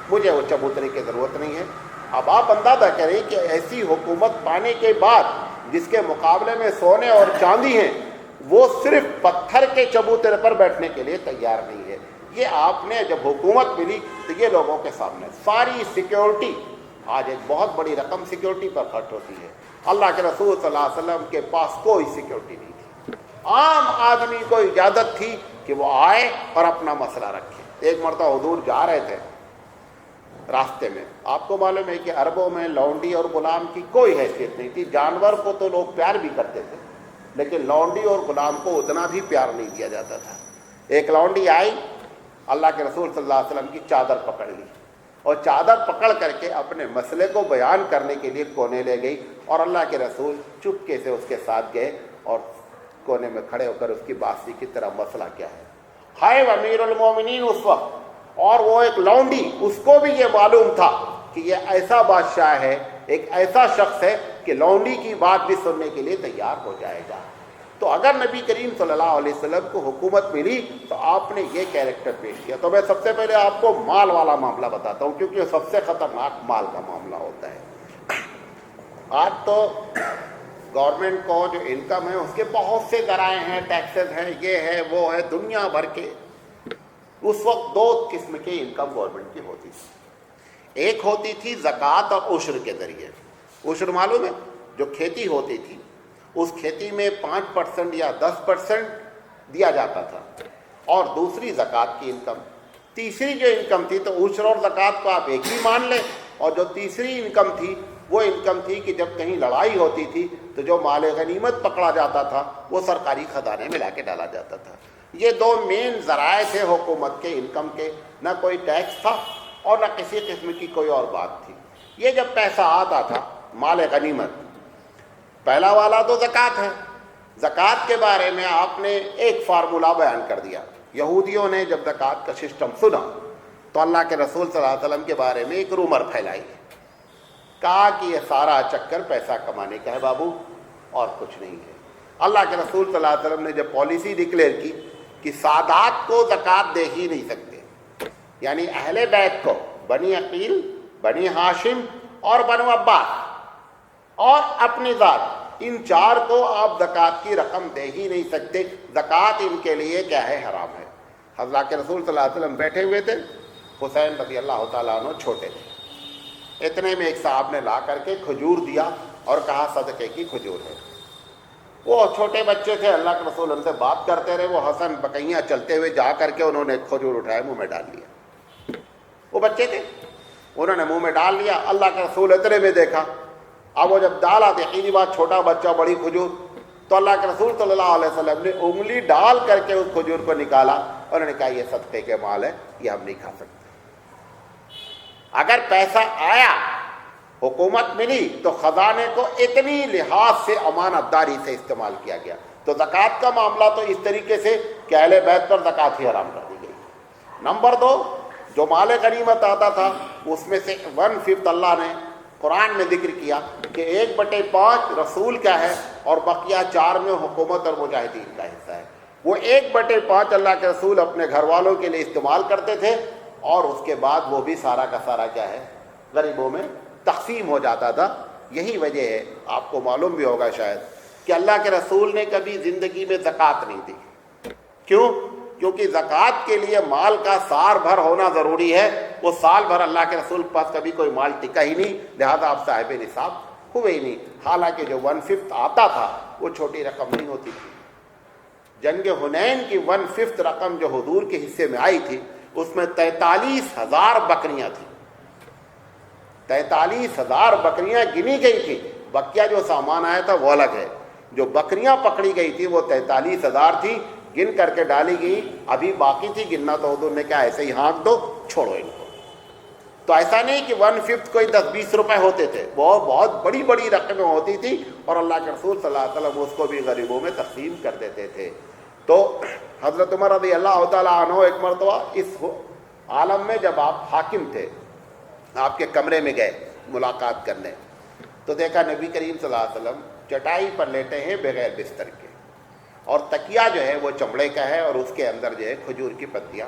مجھے وہ چبوترے کی ضرورت نہیں ہے. اب آپ اندازہ کریں کہ ایسی حکومت پانے کے بعد جس کے مقابلے میں سونے اور چاندی ہیں، وہ صرف پتھر کے چبوترے پر بیٹھنے کے لیے تیار نہیں ہے. یہ آپ نے جب حکومت ملی تو یہ لوگوں کے سامنے ساری سیکیورٹی، آج ایک بہت بڑی رقم سیکیورٹی پر خرچ ہوتی ہے. اللہ کے رسول صلی اللہ علیہ وسلم کے پاس کوئی سیکیورٹی نہیں تھی. عام آدمی کو اجازت تھی کہ وہ آئے اور اپنا مسئلہ رکھے. ایک مرتبہ حضور جا رہے تھے راستے میں، آپ کو معلوم ہے کہ عربوں میں لونڈی اور غلام کی کوئی حیثیت نہیں تھی. جانور کو تو لوگ پیار بھی کرتے تھے، لیکن لونڈی اور غلام کو اتنا بھی پیار نہیں دیا جاتا تھا. ایک لونڈی آئی، اللہ کے رسول صلی اللہ علیہ وسلم کی چادر پکڑ لی اور چادر پکڑ کر کے اپنے مسئلے کو بیان کرنے کے لیے کونے لے گئی، اور اللہ کے رسول چپکے سے اس کے ساتھ گئے اور کونے میں کھڑے ہو کر اس کی بات سی کی طرح مسئلہ کیا ہے. ہائے امیر المومنین اس وقت، اور وہ ایک لونڈی، اس کو بھی یہ معلوم تھا کہ یہ ایسا بادشاہ ہے، ایک ایسا شخص ہے کہ لونڈی کی بات بھی سننے کے لیے تیار ہو جائے گا. تو اگر نبی کریم صلی اللہ علیہ وسلم کو حکومت ملی تو آپ نے یہ کیریکٹر پیش کیا. تو میں سب سے پہلے آپ کو مال والا معاملہ بتاتا ہوں، کیونکہ سب سے خطرناک مال کا معاملہ ہوتا ہے. آج تو گورنمنٹ کو جو انکم ہے اس کے بہت سے ذرائع ہیں، ٹیکسز ہیں، یہ ہے وہ ہے، دنیا بھر کے. اس وقت دو قسم کی انکم گورنمنٹ کی ہوتی تھی. ایک ہوتی تھی زکوٰۃ اور عشر کے ذریعے. عشر معلوم ہے، جو کھیتی ہوتی تھی اس کھیتی میں 5% یا 10% دیا جاتا تھا. اور دوسری زکوٰۃ کی انکم. تیسری جو انکم تھی تو عشر اور زکوٰۃ کو آپ ایک ہی مان لیں. اور جو تیسری انکم تھی وہ انکم تھی کہ جب کہیں لڑائی ہوتی تھی تو جو مال غنیمت پکڑا جاتا تھا وہ سرکاری خزانے میں لا کے ڈالا جاتا تھا. یہ دو مین ذرائع تھے حکومت کے انکم کے. نہ کوئی ٹیکس تھا اور نہ کسی قسم کی کوئی اور بات تھی. یہ جب پیسہ آتا تھا مال غنیمت، پہلا والا تو زکوٰۃ ہے. زکوٰۃ کے بارے میں آپ نے ایک فارمولہ بیان کر دیا. یہودیوں نے جب زکوٰۃ کا سسٹم سنا تو اللہ کے رسول صلی اللہ علیہ وسلم کے بارے میں ایک رومر پھیلائی، کہا کہ یہ سارا چکر پیسہ کمانے کا ہے بابو، اور کچھ نہیں ہے. اللہ کے رسول صلی اللہ علیہ وسلم نے جب پالیسی ڈکلیئر کی کہ سادات کو زکوٰۃ دے ہی نہیں سکتے، یعنی اہل بیت کو، بنی عقیل، بنی ہاشم اور بنو عباس اور اپنی ذات، ان چار کو آپ زکوٰۃ کی رقم دے ہی نہیں سکتے. زکوٰۃ ان کے لیے کیا ہے؟ حرام ہے. حضرت کے رسول صلی اللہ علیہ وسلم بیٹھے ہوئے تھے، حسین رضی اللہ تعالیٰ عنہ چھوٹے تھے. اتنے میں ایک صاحب نے لا کر کے کھجور دیا اور کہا صدقے کی کھجور ہے. وہ چھوٹے بچے تھے، اللہ کے رسول ان سے بات کرتے رہے. وہ حسن بکیاں چلتے ہوئے جا کر کے انہوں نے کھجور اٹھایا، منہ میں ڈال لیا. وہ بچے تھے، انہوں نے منہ میں ڈال لیا. اللہ کے رسول اتنے میں دیکھا. اب وہ جب ڈالا تو یقینی بات چھوٹا بچہ بڑی کھجور، تو اللہ کے رسول صلی اللہ علیہ وسلم نے انگلی ڈال کر کے اس کھجور کو نکالا اور انہوں نے کہا یہ صدقے کے مال ہے، یہ ہم نہیں کھا سکتے. اگر پیسہ آیا، حکومت ملی، تو خزانے کو اتنی لحاظ سے امانت داری سے استعمال کیا گیا. تو زکوٰۃ کا معاملہ تو اس طریقے سے کہ اہل بیت پر زکوٰۃ ہی حرام کر دی گئی. نمبر 2، جو مال غنیمت آتا تھا اس میں سے 1/5 اللہ نے قرآن میں ذکر کیا کہ 1/5 رسول کا ہے اور بقیہ 4 میں حکومت اور مجاہدین کا حصہ ہے. وہ 1/5 اللہ کے رسول اپنے گھر والوں کے لیے استعمال کرتے تھے، اور اس کے بعد وہ بھی سارا کا سارا کیا ہے؟ غریبوں میں تقسیم ہو جاتا تھا. یہی وجہ ہے، آپ کو معلوم بھی ہوگا شاید، کہ اللہ کے رسول نے کبھی زندگی میں زکوٰۃ نہیں دی. کیوں؟ کیونکہ زکوٰۃ کے لیے مال کا سال بھر ہونا ضروری ہے. وہ سال بھر اللہ کے رسول کے پاس کبھی کوئی مال ٹکا ہی نہیں، لہذا آپ صاحب نصاب ہوئے ہی نہیں. حالانکہ جو 1/5 آتا تھا وہ چھوٹی رقم نہیں ہوتی تھی. جنگ حنین کی 1/5 رقم جو حضور کے حصے میں آئی تھی اس میں 43,000 بکریاں تھیں. 43,000 بکریاں گنی گئی تھیں. بقیہ جو سامان آیا تھا وہ الگ ہے. جو بکریاں پکڑی گئی تھی وہ 43,000 تھی، گن کر کے ڈالی گئی. ابھی باقی تھی گننا، تو حضور نے کہا ایسے ہی ہانک دو، چھوڑو ان کو. تو ایسا نہیں کہ 1/5 کوئی 10-20 روپے ہوتے تھے، وہ بہت بڑی بڑی رقمیں ہوتی تھی، اور اللہ کے رسول صلی اللہ علیہ وسلم اس کو بھی غریبوں میں تقسیم کر دیتے تھے. تو حضرت عمر رضی اللہ تعالیٰ عنہ ایک مرتبہ اس عالم میں جب آپ حاکم تھے، آپ کے کمرے میں گئے ملاقات کرنے، تو دیکھا نبی کریم صلی اللہ علیہ وسلم چٹائی پر لیٹے ہیں بغیر بستر کے، اور تکیہ جو ہے وہ چمڑے کا ہے اور اس کے اندر جو ہے کھجور کی پتیاں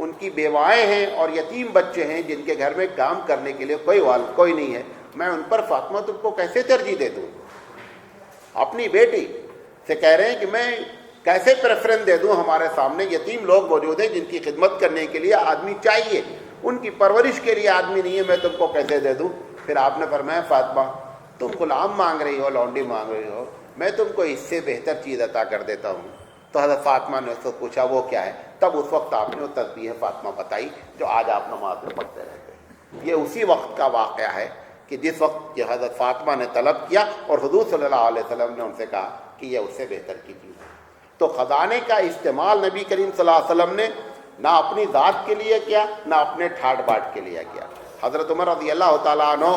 ان کی بیوائیں ہیں اور یتیم بچے ہیں جن کے گھر میں کام کرنے کے لیے کوئی نہیں ہے، میں ان پر فاطمہ تم کو کیسے ترجیح دے دوں؟ اپنی بیٹی سے کہہ رہے ہیں کہ میں کیسے پریفرنس دے دوں؟ ہمارے سامنے یتیم لوگ موجود ہیں جن کی خدمت کرنے کے لیے آدمی چاہیے، ان کی پرورش کے لیے آدمی نہیں ہے، میں تم کو کیسے دے دوں؟ پھر آپ نے فرمایا فاطمہ تم غلام مانگ رہی ہو، لونڈی مانگ رہی ہو، میں تم کو اس سے بہتر چیز عطا کر دیتا ہوں۔ تو حضرت فاطمہ نے اس کو پوچھا وہ کیا ہے؟ تب اس وقت آپ نے وہ تسبیح فاطمہ بتائی جو آج آپ نماز میں پڑھتے رہتے ہیں۔ یہ اسی وقت کا واقعہ ہے کہ جس وقت کہ حضرت فاطمہ نے طلب کیا اور حضور صلی اللہ علیہ وسلم نے ان سے کہا کہ یہ اس سے بہتر کی چیز ہے۔ تو خزانے کا استعمال نبی کریم صلی اللہ علیہ وسلم نے نہ اپنی ذات کے لیے کیا، نہ اپنے ٹھاٹ باٹ کے لیے کیا۔ حضرت عمر رضی اللہ تعالیٰ عنہ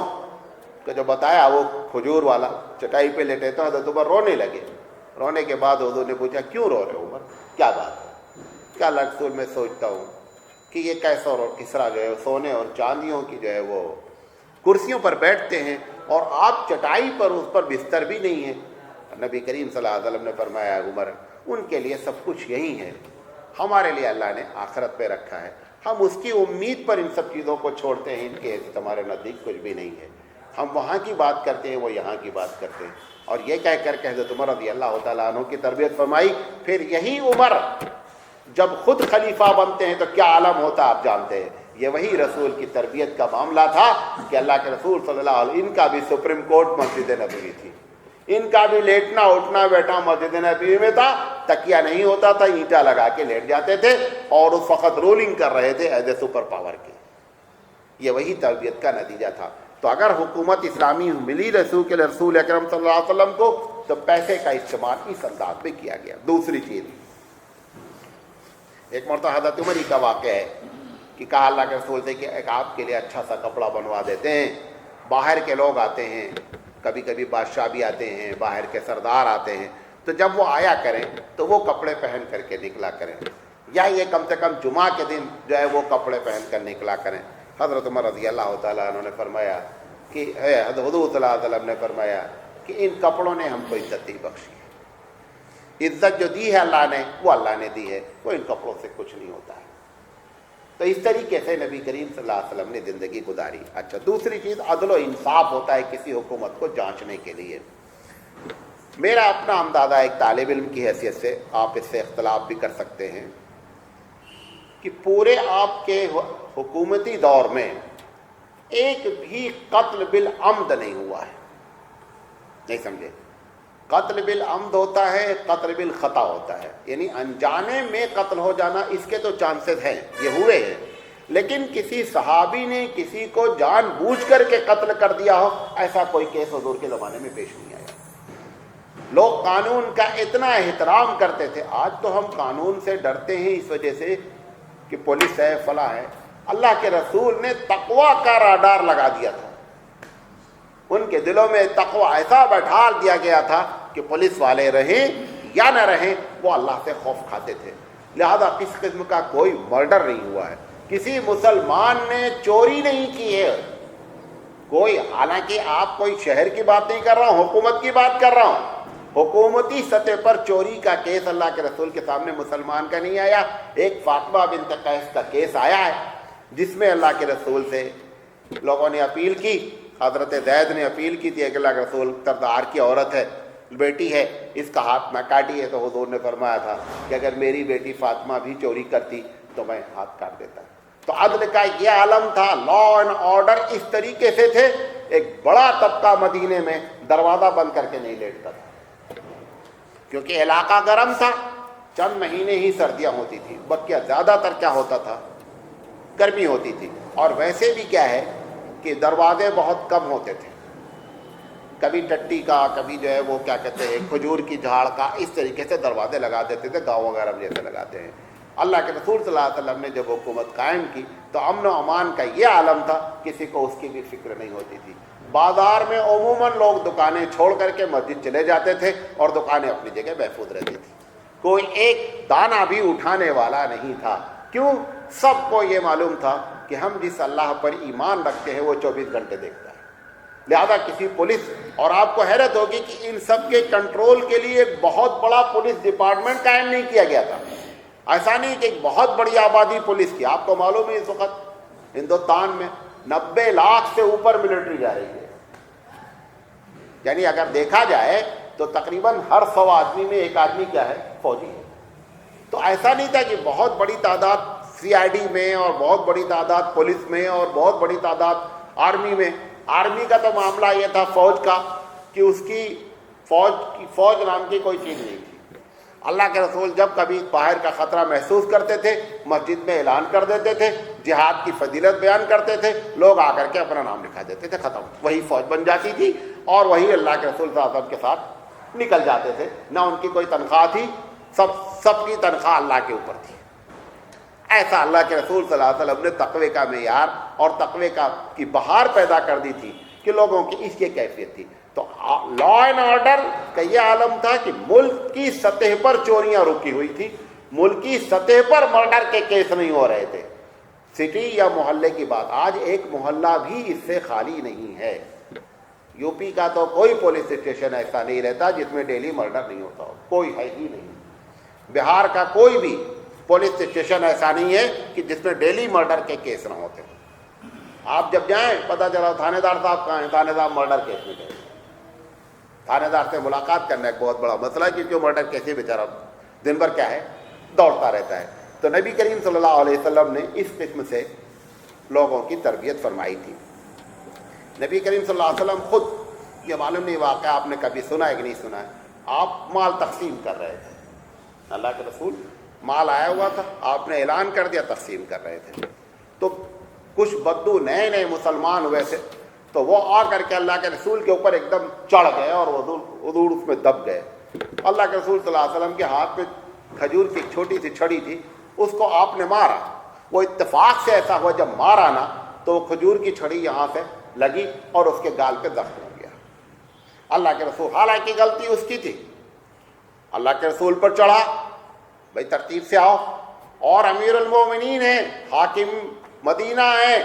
کو جو بتایا وہ کھجور والا چٹائی پہ لیٹے تو حضرت عمر رونے لگے۔ رونے کے بعد حضور نے پوچھا کیوں رو رہے ہو عمر، کیا بات ہے؟ کیا اللہ رسول میں سوچتا ہوں کہ یہ کیسا اور کسرا جو ہے سونے اور چاندیوں کی جو ہے وہ کرسیوں پر بیٹھتے ہیں اور آپ چٹائی پر اس پر بستر بھی نہیں ہے۔ نبی کریم صلی اللہ علیہ وسلم نے فرمایا عمر ان کے لیے سب کچھ یہی ہے، ہمارے لیے اللہ نے آخرت پہ رکھا ہے، ہم اس کی امید پر ان سب چیزوں کو چھوڑتے ہیں، ان کے ہمارے نزدیک کچھ بھی نہیں ہے، ہم وہاں کی بات کرتے ہیں وہ یہاں کی بات کرتے ہیں۔ اور یہ کہہ کر کہ حضرت عمر رضی اللہ تعالیٰ عنہ کی تربیت فرمائی۔ پھر یہی عمر جب خود خلیفہ بنتے ہیں تو کیا عالم ہوتا آپ جانتے ہیں۔ یہ وہی رسول کی تربیت کا معاملہ تھا کہ اللہ کے رسول صلی اللہ علیہ وسلم ان کا بھی سپریم کورٹ مسجد نبوی تھی، ان کا بھی لیٹنا اٹھنا بیٹھا مسجد نبوی میں تھا، تکیہ نہیں ہوتا تھا، اینٹا لگا کے لیٹ جاتے تھے اور اس وقت رولنگ کر رہے تھے ایز اے سپر پاور کے۔ یہ وہی تربیت کا نتیجہ تھا۔ تو اگر حکومت اسلامی ملی رسول اکرم صلی اللہ علیہ وسلم کو تو پیسے کا استعمال اس انداز میں کیا گیا۔ دوسری چیز، ایک مرتبہ حضرت عمر ہی کا واقعہ ہے کہ کہا اللہ کے رسول سے کہ ایک آپ کے لیے اچھا سا کپڑا بنوا دیتے ہیں، باہر کے لوگ آتے ہیں، کبھی کبھی بادشاہ بھی آتے ہیں، باہر کے سردار آتے ہیں، تو جب وہ آیا کریں تو وہ کپڑے پہن کر کے نکلا کریں، یا یہ کم سے کم جمعہ کے دن جو ہے وہ کپڑے پہن کر نکلا کریں۔ حضرت عمر رضی اللہ تعالیٰ عنہ نے فرمایا کہ حضور صلی اللہ علیہ وسلم نے فرمایا کہ ان کپڑوں نے ہم کو عزت نہیں بخشی، عزت جو دی ہے اللہ نے وہ اللہ نے دی ہے، وہ ان کپڑوں سے کچھ نہیں ہوتا ہے۔ تو اس طریقے سے نبی کریم صلی اللہ علیہ وسلم نے زندگی گزاری۔ اچھا، دوسری چیز عدل و انصاف ہوتا ہے کسی حکومت کو جانچنے کے لیے۔ میرا اپنا اندازہ ایک طالب علم کی حیثیت سے، آپ اس سے اختلاف بھی کر سکتے ہیں، کہ پورے آپ کے حکومتی دور میں ایک بھی قتل بالعمد نہیں ہوا ہے۔ نہیں سمجھے؟ قتل بالعمد ہوتا ہے، قتل بالخطا ہوتا ہے، یعنی انجانے میں قتل ہو جانا، اس کے تو چانسز ہیں، یہ ہوئے ہیں، لیکن کسی صحابی نے کسی کو جان بوجھ کر کے قتل کر دیا ہو ایسا کوئی کیس حضور کے زمانے میں پیش نہیں آیا۔ لوگ قانون کا اتنا احترام کرتے تھے، آج تو ہم قانون سے ڈرتے ہیں اس وجہ سے کہ پولیس ہے فلاں ہے۔ اللہ کے رسول نے تقوی کا راڈار لگا دیا تھا، ان کے دلوں میں تقوی ایسا بٹھا دیا گیا تھا کہ پولیس والے رہیں یا نہ رہیں وہ اللہ سے خوف کھاتے تھے، لہذا کس قسم کا کوئی مرڈر نہیں ہوا ہے، کسی مسلمان نے چوری نہیں کی ہے کوئی، حالانکہ آپ کوئی شہر کی بات نہیں کر رہا ہوں، حکومت کی بات کر رہا ہوں۔ حکومتی سطح پر چوری کا کیس اللہ کے رسول کے سامنے مسلمان کا نہیں آیا۔ ایک فاطمہ بنت قیس کا کیس آیا ہے جس میں اللہ کے رسول سے لوگوں نے اپیل کی، حضرت زید نے اپیل کی تھی کہ اللہ کے رسول سردار کی عورت ہے، بیٹی ہے، اس کا ہاتھ نہ کاٹیے، تو حضور نے فرمایا تھا کہ اگر میری بیٹی فاطمہ بھی چوری کرتی تو میں ہاتھ کاٹ دیتا۔ تو عدل کا یہ عالم تھا، لا اینڈ آرڈر اس طریقے سے تھے، ایک بڑا طبقہ مدینے میں دروازہ بند کر کے نہیں لیٹتا تھا کیونکہ علاقہ گرم تھا، چند مہینے ہی سردیاں ہوتی تھی، بقیہ زیادہ تر کیا ہوتا تھا، گرمی ہوتی تھی، اور ویسے بھی کیا ہے کہ دروازے بہت کم ہوتے تھے، کبھی ٹٹی کا، کبھی جو ہے وہ کیا کہتے ہیں کھجور کی جھاڑ کا، اس طریقے سے دروازے لگا دیتے تھے، گاؤں وغیرہ میں جیسے لگاتے ہیں۔ اللہ کے رسول صلی اللہ علیہ وسلم نے جب حکومت قائم کی تو امن و امان کا یہ عالم تھا، کسی کو اس کی بھی فکر نہیں ہوتی تھی۔ بازار میں عموماً لوگ دکانیں چھوڑ کر کے مسجد چلے جاتے تھے اور دکانیں اپنی جگہ محفوظ رہتی تھی، کوئی ایک دانہ بھی اٹھانے والا نہیں تھا۔ کیوں؟ سب کو یہ معلوم تھا کہ ہم جس اللہ پر ایمان رکھتے ہیں وہ 24 گھنٹے دیکھتا ہے، لہذا کسی پولیس، اور آپ کو حیرت ہوگی کہ ان سب کے کنٹرول کے لیے ایک بہت بڑا پولیس ڈپارٹمنٹ قائم نہیں کیا گیا تھا، ایسا نہیں کہ ایک بہت بڑی آبادی پولیس کی، آپ کو معلوم ہے اس وقت ہندوستان میں 90 لاکھ سے اوپر ملٹری جا رہی ہے، یعنی اگر دیکھا جائے تو تقریباً ہر 100 آدمی میں ایک آدمی کیا ہے؟ فوجی ہے۔ تو ایسا نہیں تھا کہ بہت بڑی تعداد سی آئی ڈی میں اور بہت بڑی تعداد پولیس میں اور بہت بڑی تعداد آرمی میں۔ آرمی کا تو معاملہ یہ تھا فوج کا کہ اس کی فوج نام کی کوئی چیز نہیں تھی۔ اللہ کے رسول جب کبھی باہر کا خطرہ محسوس کرتے تھے مسجد میں اعلان کر دیتے تھے، جہاد کی فضیلت بیان کرتے تھے، لوگ آ کر کے اپنا نام لکھا دیتے تھے، ختم، وہی فوج بن جاتی تھی اور وہی اللہ کے رسول صلی اللہ علیہ وسلم کے ساتھ نکل جاتے تھے۔ نہ ان کی کوئی تنخواہ تھی، سب کی تنخواہ اللہ کے اوپر تھی۔ ایسا اللہ کے رسول صلی اللہ علیہ وسلم نے تقوی کا معیار اور تقوی کی بہار پیدا کر دی تھی کہ لوگوں کی اس کی کیفیت تھی۔ تو لا اینڈ آرڈر کا یہ عالم تھا کہ ملک کی سطح پر چوریاں رکی ہوئی تھی، ملکی سطح پر مرڈر کے کیس نہیں ہو رہے تھے۔ سٹی یا محلے کی بات، آج ایک محلہ بھی اس سے خالی نہیں ہے۔ یو پی کا تو کوئی پولیس اسٹیشن ایسا نہیں رہتا جس میں ڈیلی مرڈر نہیں ہوتا ہو، کوئی ہے ہی نہیں۔ بہار کا کوئی بھی پولیس اسٹیشن ایسا نہیں ہے کہ جس میں ڈیلی مرڈر کے کیس نہ ہوتے۔ آپ جب جائیں پتہ چلا تھانے دار صاحب کہاں ہیں، تھانے صاحب مرڈر کیس میں گئے۔ تھانے دار سے ملاقات کرنا ایک بہت بڑا مسئلہ ہے، کیونکہ مرڈر کیس ہی بیچارہ دن بھر کیا ہے دوڑتا رہتا ہے۔ تو نبی کریم صلی اللہ علیہ وسلم نے اس قسم سے لوگوں کی تربیت فرمائی تھی۔ نبی کریم صلی اللہ علیہ وسلم خود، یہ معلوم نہیں واقعہ آپ نے کبھی سنا ہے کہ نہیں سنا ہے، آپ مال تقسیم کر رہے تھے، اللہ کے رسول مال آیا ہوا تھا، آپ نے اعلان کر دیا تقسیم کر رہے تھے، تو کچھ بدو نئے مسلمان ہوئے تھے، تو وہ آ کر کے اللہ کے رسول کے اوپر ایک دم چڑھ گئے اور حضور اس میں دب گئے۔ اللہ کے رسول صلی اللہ علیہ وسلم کے ہاتھ میں کھجور کی چھوٹی سی چھڑی تھی، اس کو آپ نے مارا۔ وہ اتفاق سے ایسا ہوا جب مارا نا تو کھجور کی چھڑی یہاں سے لگی اور اس کے گال پہ زخم ہو گیا۔ اللہ کے رسول، حالانکہ غلطی اس کی تھی، اللہ کے رسول پر چڑھا، بھائی ترتیب سے آؤ، اور امیر المومنین ہیں، حاکم مدینہ ہیں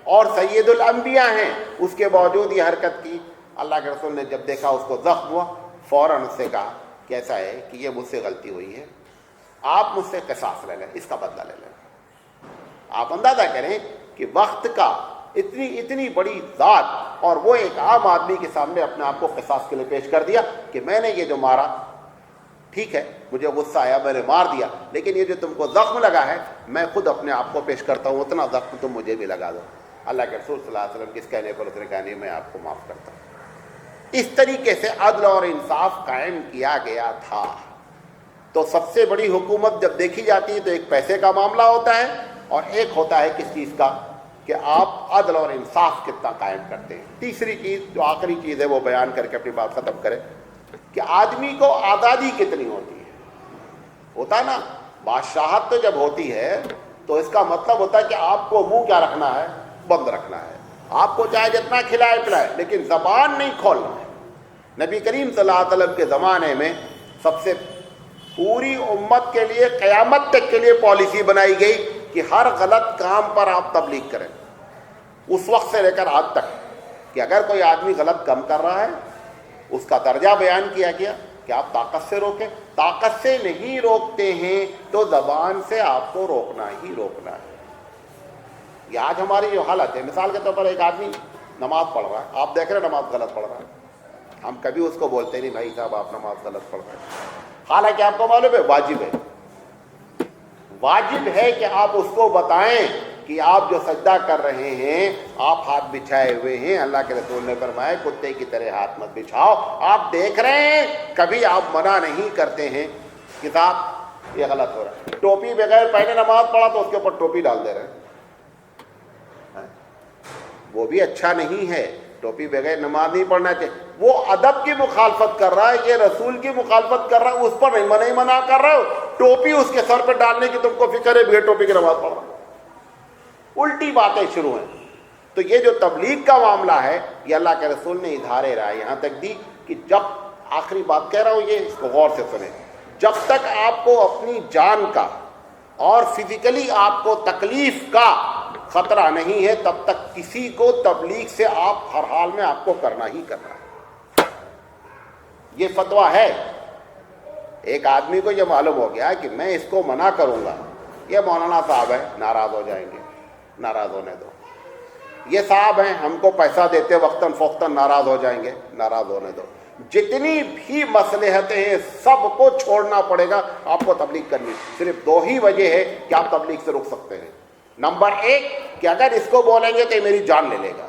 اور سید الانبیاء ہیں، اس کے باوجود یہ حرکت کی۔ اللہ کے رسول نے جب دیکھا اس کو زخم ہوا، فوراً اس سے کہا کہ ایسا ہے کہ یہ مجھ سے غلطی ہوئی ہے، آپ مجھ سے قصاص لے لیں، اس کا بدلہ لے لیں۔ آپ اندازہ کریں کہ وقت کا اتنی بڑی ذات، اور وہ ایک عام آدمی کے سامنے اپنے آپ کو قصاص کے لیے پیش کر دیا کہ میں نے یہ جو مارا، ٹھیک ہے مجھے غصہ آیا، میں نے مار دیا، لیکن یہ جو تم کو زخم لگا ہے میں خود اپنے آپ کو پیش کرتا ہوں، اتنا زخم تم مجھے بھی لگا دو۔ اللہ کے رسول صلی اللہ علیہ وسلم کس کہنے پر اس نے کہا نہیں، میں آپ کو معاف کرتا ہوں۔ اس طریقے سے عدل اور انصاف قائم کیا گیا تھا۔ تو سب سے بڑی حکومت جب دیکھی جاتی ہے تو ایک پیسے کا معاملہ ہوتا ہے اور ایک ہوتا ہے کس چیز کا، کہ آپ عدل اور انصاف کتنا قائم کرتے ہیں۔ تیسری چیز جو آخری چیز ہے وہ بیان کر کے اپنی بات ختم کریں کہ آدمی کو آزادی کتنی ہوتی ہے۔ ہوتا ہے نا، بادشاہت تو جب ہوتی ہے تو اس کا مطلب ہوتا ہے کہ آپ کو منہ کیا رکھنا ہے، بند رکھنا ہے، آپ کو چاہے جتنا کھلائے پلائے لیکن زبان نہیں کھولنا ہے۔ نبی کریم صلی اللہ علیہ وسلم کے زمانے میں سب سے پوری امت کے لیے قیامت تک کے لیے پالیسی بنائی گئی کہ ہر غلط کام پر آپ تبلیغ کریں، اس وقت سے لے کر آج تک، کہ اگر کوئی آدمی غلط کام کر رہا ہے اس کا درجہ بیان کیا گیا کہ آپ طاقت سے روکیں، طاقت سے نہیں روکتے ہیں تو زبان سے آپ کو روکنا ہی روکنا ہے۔ یہ آج ہماری جو حالت ہے، مثال کے طور پر ایک آدمی نماز پڑھ رہا ہے، آپ دیکھ رہے ہیں نماز غلط پڑھ رہا ہے، ہم کبھی اس کو بولتے نہیں بھائی صاحب آپ نماز غلط پڑھ رہے ہیں، حالانکہ آپ کو معلوم ہے واجب ہے کہ آپ اس کو بتائیں کہ آپ جو سجدہ کر رہے ہیں آپ ہاتھ بچھائے ہوئے ہیں، اللہ کے رسول نے فرمایا کتے کی طرح ہاتھ مت بچھاؤ، آپ دیکھ رہے ہیں، کبھی آپ منع نہیں کرتے ہیں کہ صاحب یہ غلط ہو رہا ہے۔ ٹوپی بغیر پہنے نماز پڑھا تو اس کے اوپر ٹوپی ڈال دے رہے ہیں، وہ بھی اچھا نہیں ہے، ٹوپی بغیر نماز نہیں پڑھنا چاہیے۔ وہ ادب کی مخالفت کر رہا ہے، یہ رسول کی مخالفت کر رہا ہے، اس پر نہیں منع کر رہا ہو، ٹوپی اس کے سر پہ ڈالنے کی تم کو فکر ہے، بغیر ٹوپی کی نماز پڑھ رہا ہے، الٹی باتیں شروع ہیں۔ تو یہ جو تبلیغ کا معاملہ ہے یہ اللہ کے رسول نے اظہار رائے یہاں تک دی کہ جب، آخری بات کہہ رہا ہوں، یہ اس کو غور سے سنیں، جب تک آپ کو اپنی جان کا اور فزیکلی آپ کو تکلیف کا خطرہ نہیں ہے تب تک کسی کو تبلیغ سے آپ ہر حال میں آپ کو کرنا ہی کرنا ہے۔ یہ فتویٰ ہے، ایک آدمی کو یہ معلوم ہو گیا کہ میں اس کو منع کروں گا، یہ مولانا صاحب ہے، ناراض ہو جائیں گے، ناراض ہونے دو، یہ صاحب ہیں ہم کو پیسہ دیتے وقتاً فوقتاً ناراض ہو جائیں گے، ناراض ہونے دو، جتنی بھی مصلحتیں ہیں سب کو چھوڑنا پڑے گا آپ کو تبلیغ کرنی۔ صرف دو ہی وجہ ہے کہ آپ تبلیغ سے رک سکتے ہیں۔ نمبر ایک کہ اگر اس کو بولیں گے تو یہ میری جان لے لے گا،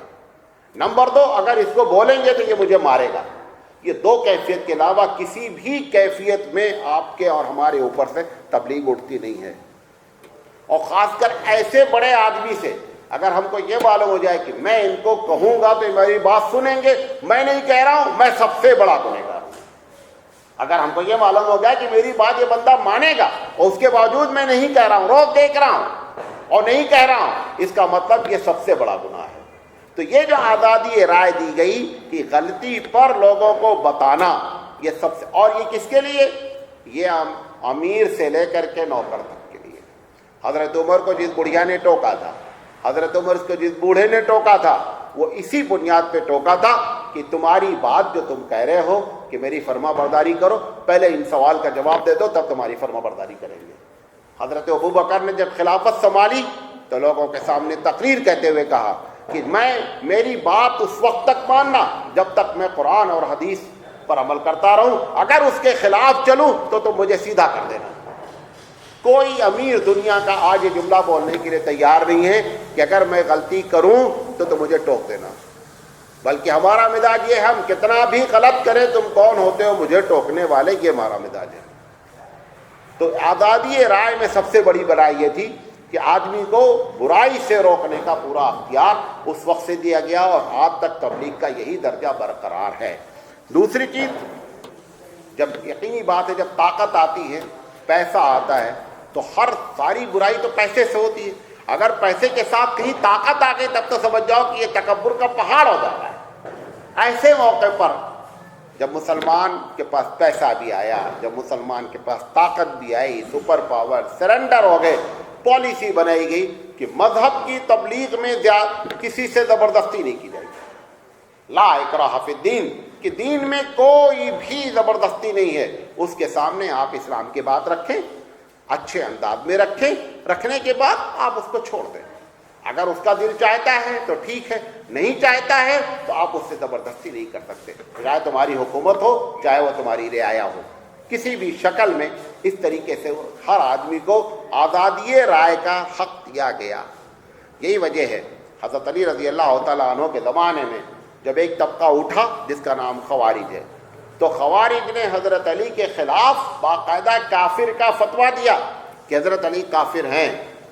نمبر دو اگر اس کو بولیں گے تو یہ مجھے مارے گا۔ یہ دو کیفیت کے علاوہ کسی بھی کیفیت میں آپ کے اور ہمارے اوپر سے تبلیغ اٹھتی نہیں ہے، اور خاص کر ایسے بڑے آدمی سے اگر ہم کو یہ معلوم ہو جائے کہ میں ان کو کہوں گا تو میری بات سنیں گے، میں نہیں کہہ رہا ہوں میں سب سے بڑا گنہگار ہوں، اگر ہم کو یہ معلوم ہو گیا کہ میری بات یہ بندہ مانے گا اور اس کے باوجود میں نہیں کہہ رہا ہوں، روز دیکھ رہا ہوں اور نہیں کہہ رہا ہوں، اس کا مطلب یہ سب سے بڑا گناہ ہے۔ تو یہ جو آزادی رائے دی گئی کہ غلطی پر لوگوں کو بتانا، یہ سب سے، اور یہ کس کے لیے؟ یہ امیر سے لے کر کے نوکر تک کے لیے۔ حضرت عمر کو جس بڑھیا نے ٹوکا تھا، حضرت عمر کو جس بوڑھے نے ٹوکا تھا، وہ اسی بنیاد پہ ٹوکا تھا کہ تمہاری بات جو تم کہہ رہے ہو کہ میری فرما برداری کرو، پہلے ان سوال کا جواب دے دو تب تمہاری فرما برداری کریں گے۔ حضرت ابوبکر نے جب خلافت سنبھالی تو لوگوں کے سامنے تقریر کہتے ہوئے کہا کہ میری بات اس وقت تک ماننا جب تک میں قرآن اور حدیث پر عمل کرتا رہوں، اگر اس کے خلاف چلوں تو تم مجھے سیدھا کر دینا۔ کوئی امیر دنیا کا آج یہ جملہ بولنے کے لیے تیار نہیں ہے کہ اگر میں غلطی کروں تو مجھے ٹوک دینا، بلکہ ہمارا مزاج یہ ہے ہم کتنا بھی غلط کریں تم کون ہوتے ہو مجھے ٹوکنے والے، یہ ہمارا مزاج ہے۔ تو آزادی رائے میں سب سے بڑی برائی یہ تھی کہ آدمی کو برائی سے روکنے کا پورا اختیار اس وقت سے دیا گیا، اور آج تک تبلیغ کا یہی درجہ برقرار ہے۔ دوسری چیز، جب یقینی بات ہے جب طاقت آتی ہے، پیسہ آتا ہے، تو ہر ساری برائی تو پیسے سے ہوتی ہے۔ اگر پیسے کے ساتھ کہیں طاقت آ گئی تب تو سمجھ جاؤ کہ یہ تکبر کا پہاڑ ہو جاتا ہے۔ ایسے موقع پر جب مسلمان کے پاس پیسہ بھی آیا، جب مسلمان کے پاس طاقت بھی آئی، سپر پاور سرنڈر ہو گئے، پالیسی بنائی گئی کہ مذہب کی تبلیغ میں کسی سے زبردستی نہیں کی جائے گی، لا اکراہ فی الدین، کہ دین میں کوئی بھی زبردستی نہیں ہے۔ اس کے سامنے آپ اسلام کی بات رکھیں، اچھے انداز میں رکھیں، رکھنے کے بعد آپ اس کو چھوڑ دیں۔ اگر اس کا دل چاہتا ہے تو ٹھیک ہے، نہیں چاہتا ہے تو آپ اس سے زبردستی نہیں کر سکتے، چاہے تمہاری حکومت ہو چاہے وہ تمہاری رعایا ہو، کسی بھی شکل میں اس طریقے سے ہر آدمی کو آزادی رائے کا حق دیا گیا۔ یہی وجہ ہے حضرت علی رضی اللہ تعالیٰ عنہ کے زمانے میں جب ایک طبقہ اٹھا جس کا نام خوارج ہے، تو خوارج نے حضرت علی کے خلاف باقاعدہ کافر کا فتویٰ دیا کہ حضرت علی کافر ہیں۔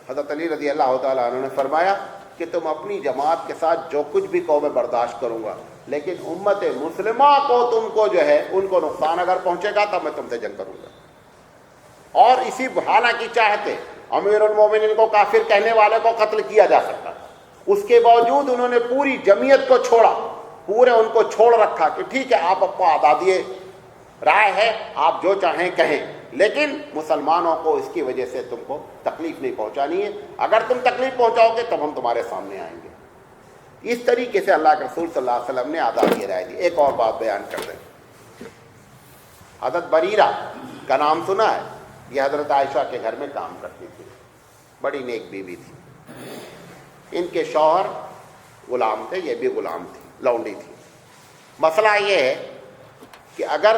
حضرت علی رضی اللہ تعالیٰ عنہ نے فرمایا کہ تم اپنی جماعت کے ساتھ جو کچھ بھی کہو میں برداشت کروں گا، لیکن امت مسلمہ کو تم کو جو ہے ان کو نقصان اگر پہنچے گا تب میں تم سے جنگ کروں گا۔ اور اسی حالانکہ چاہتے امیر المومنین کو کافر کہنے والے کو قتل کیا جا سکتا تھا، اس کے باوجود انہوں نے پوری جمعیت کو چھوڑا، پورے ان کو چھوڑ رکھا کہ ٹھیک ہے آپ کو آزادی رائے ہے، آپ جو چاہیں کہیں، لیکن مسلمانوں کو اس کی وجہ سے تم کو تکلیف نہیں پہنچانی ہے، اگر تم تکلیف پہنچاؤ گے تب ہم تمہارے سامنے آئیں گے۔ اس طریقے سے اللہ کے رسول صلی اللہ علیہ وسلم نے آزادی رائے دی۔ ایک اور بات بیان کر دیں، حضرت بریرہ کا نام سنا ہے؟ یہ حضرت عائشہ کے گھر میں کام کرتی تھی، بڑی نیک بیوی تھی، ان کے شوہر غلام تھے، یہ بھی غلام تھی، لونڈی تھی۔ مسئلہ یہ ہے کہ اگر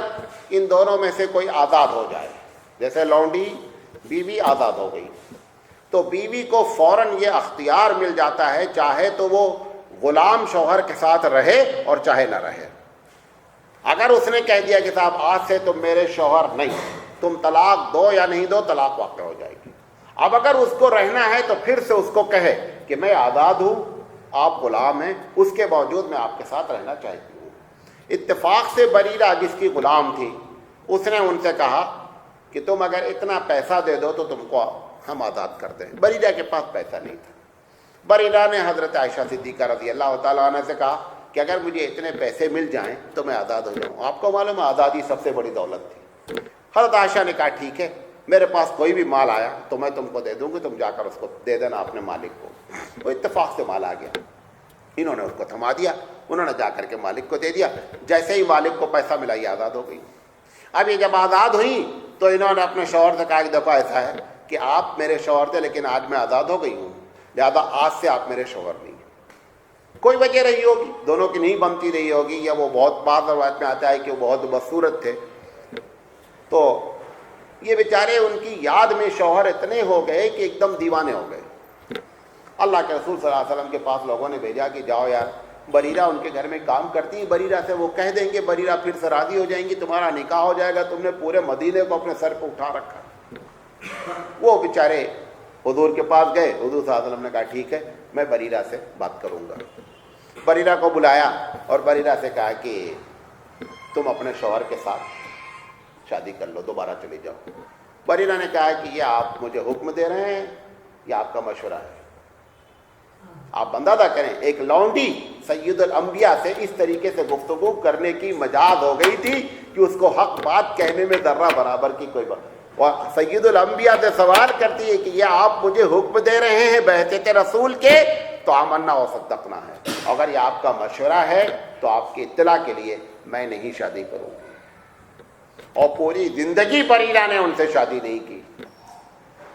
ان دونوں میں سے کوئی آزاد ہو جائے، جیسے لونڈی بیوی آزاد ہو گئی، تو بیوی کو فوراً یہ اختیار مل جاتا ہے چاہے تو وہ غلام شوہر کے ساتھ رہے اور چاہے نہ رہے۔ اگر اس نے کہہ دیا کہ صاحب آج سے تم میرے شوہر نہیں، تم طلاق دو یا نہیں دو، طلاق واقع ہو جائے گی۔ اب اگر اس کو رہنا ہے تو پھر سے اس کو کہے کہ میں آزاد ہوں، آپ غلام ہیں، اس کے باوجود میں آپ کے ساتھ رہنا چاہتی ہوں۔ اتفاق سے بریرہ جس کی غلام تھی، اس نے ان سے کہا کہ تم اگر اتنا پیسہ دے دو تو تم کو ہم آزاد کر دیں۔ بریرہ کے پاس پیسہ نہیں تھا۔ بریرہ نے حضرت عائشہ صدیقہ رضی اللہ تعالیٰ عنہ سے کہا کہ اگر مجھے اتنے پیسے مل جائیں تو میں آزاد ہو جاؤں۔ آپ کو معلوم ہے آزادی سب سے بڑی دولت تھی۔ حضرت عائشہ نے کہا ٹھیک ہے، میرے پاس کوئی بھی مال آیا تو میں تم کو دے دوں گی، تم جا کر اس کو دے دینا اپنے مالک کو۔ وہ اتفاق سے مال آ گیا، انہوں نے اس کو تھما دیا، انہوں نے جا کر کے مالک کو دے دیا۔ جیسے ہی مالک کو پیسہ ملا یہ آزاد ہو گئی۔ اب یہ جب آزاد ہوئی تو انہوں نے اپنے شوہر سے کہا ایک دفعہ ایسا ہے کہ آپ میرے شوہر تھے لیکن آج میں آزاد ہو گئی ہوں، لہٰذا آج سے آپ میرے شوہر نہیں ہیں۔ کوئی وجہ رہی ہوگی، دونوں کی نہیں بنتی رہی ہوگی، یا وہ بہت بعض روایت میں آتا ہے کہ وہ بہت بدصورت تھے، تو یہ بیچارے ان کی یاد میں شوہر اتنے ہو گئے کہ ایک دم دیوانے ہو گئے۔ اللہ کے رسول صلی اللہ علیہ وسلم کے پاس لوگوں نے بھیجا کہ جاؤ یار، بریرہ ان کے گھر میں کام کرتی ہے، بریرہ سے وہ کہہ دیں گے، بریرہ پھر سے راضی ہو جائیں گی، تمہارا نکاح ہو جائے گا، تم نے پورے مدینے کو اپنے سر پہ اٹھا رکھا۔ وہ بیچارے حضور کے پاس گئے، حضور صلی اللہ علیہ وسلم نے کہا ٹھیک ہے میں بریرہ سے بات کروں گا۔ بریرہ کو بلایا اور بریرہ سے کہا کہ تم اپنے شوہر کے ساتھ شادی کر لو، دوبارہ چلے جاؤ۔ بریرہ نے کہا کہ یہ آپ مجھے حکم دے رہے ہیں یا آپ کا مشورہ ہے؟ آپ اندازہ کریں ایک لونڈی سید الانبیاء سے اس طریقے سے گفتگو کرنے کی مجاز ہو گئی تھی کہ اس کو حق بات کہنے میں ذرہ برابر کی کوئی بات، اور سید الانبیاء سے سوال کرتی ہے کہ یہ آپ مجھے حکم دے رہے ہیں بحیثیت رسول کے تو آمنا و صدقنا ہے، اگر یہ آپ کا مشورہ ہے تو آپ کی اطلاع کے لیے میں نہیں شادی کروں گی۔ اور پوری زندگی بریرہ نے ان سے شادی نہیں کی،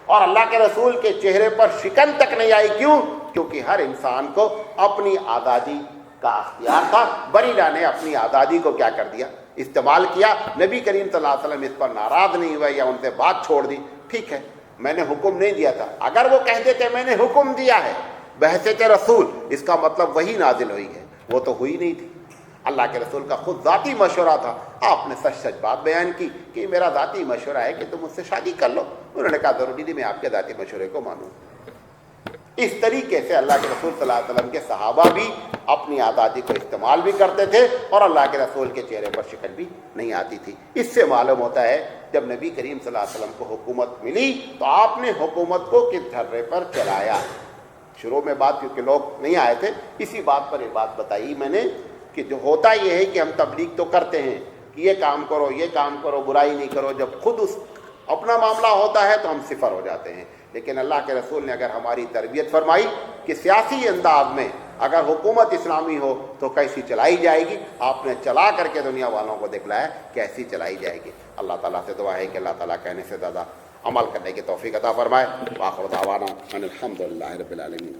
اور اللہ کے رسول کے چہرے پر شکن تک نہیں آئی۔ کیوں؟ کیونکہ ہر انسان کو اپنی آزادی کا اختیار تھا۔ بریرہ نے اپنی آزادی کو کیا کر دیا؟ استعمال کیا۔ نبی کریم صلی اللہ علیہ وسلم اس پر ناراض نہیں ہوئے یا ان سے بات چھوڑ دی، ٹھیک ہے میں نے حکم نہیں دیا تھا، اگر وہ کہہ دیتے میں نے حکم دیا ہے بحیثیت رسول، اس کا مطلب وہی نازل ہوئی ہے، وہ تو ہوئی نہیں تھی۔ اللہ کے رسول کا خود ذاتی مشورہ تھا، آپ نے سچ سچ بات بیان کی کہ میرا ذاتی مشورہ ہے کہ تم مجھ سے شادی کر لو۔ انہوں نے کہا ضروری نہیں میں آپ کے ذاتی مشورے کو مانوں۔ اس طریقے سے اللہ کے رسول صلی اللہ علیہ وسلم کے صحابہ بھی اپنی آزادی کو استعمال بھی کرتے تھے، اور اللہ کے رسول کے چہرے پر شکن بھی نہیں آتی تھی۔ اس سے معلوم ہوتا ہے جب نبی کریم صلی اللہ علیہ وسلم کو حکومت ملی تو آپ نے حکومت کو کس دھرے پر چلایا۔ شروع میں بات کیونکہ لوگ نہیں آئے تھے، اسی بات پر یہ بات بتائی میں نے کہ جو ہوتا یہ ہے کہ ہم تبلیغ تو کرتے ہیں کہ یہ کام کرو یہ کام کرو، برائی نہیں کرو، جب خود اپنا معاملہ ہوتا ہے تو ہم صفر ہو جاتے ہیں۔ لیکن اللہ کے رسول نے اگر ہماری تربیت فرمائی کہ سیاسی انداز میں اگر حکومت اسلامی ہو تو کیسی چلائی جائے گی، آپ نے چلا کر کے دنیا والوں کو دکھلایا کیسی چلائی جائے گی۔ اللہ تعالیٰ سے دعا ہے کہ اللہ تعالیٰ کہنے سے زیادہ عمل کرنے کی توفیق عطا فرمائے۔ وآخر دعوانا ان الحمد للہ رب العالمین۔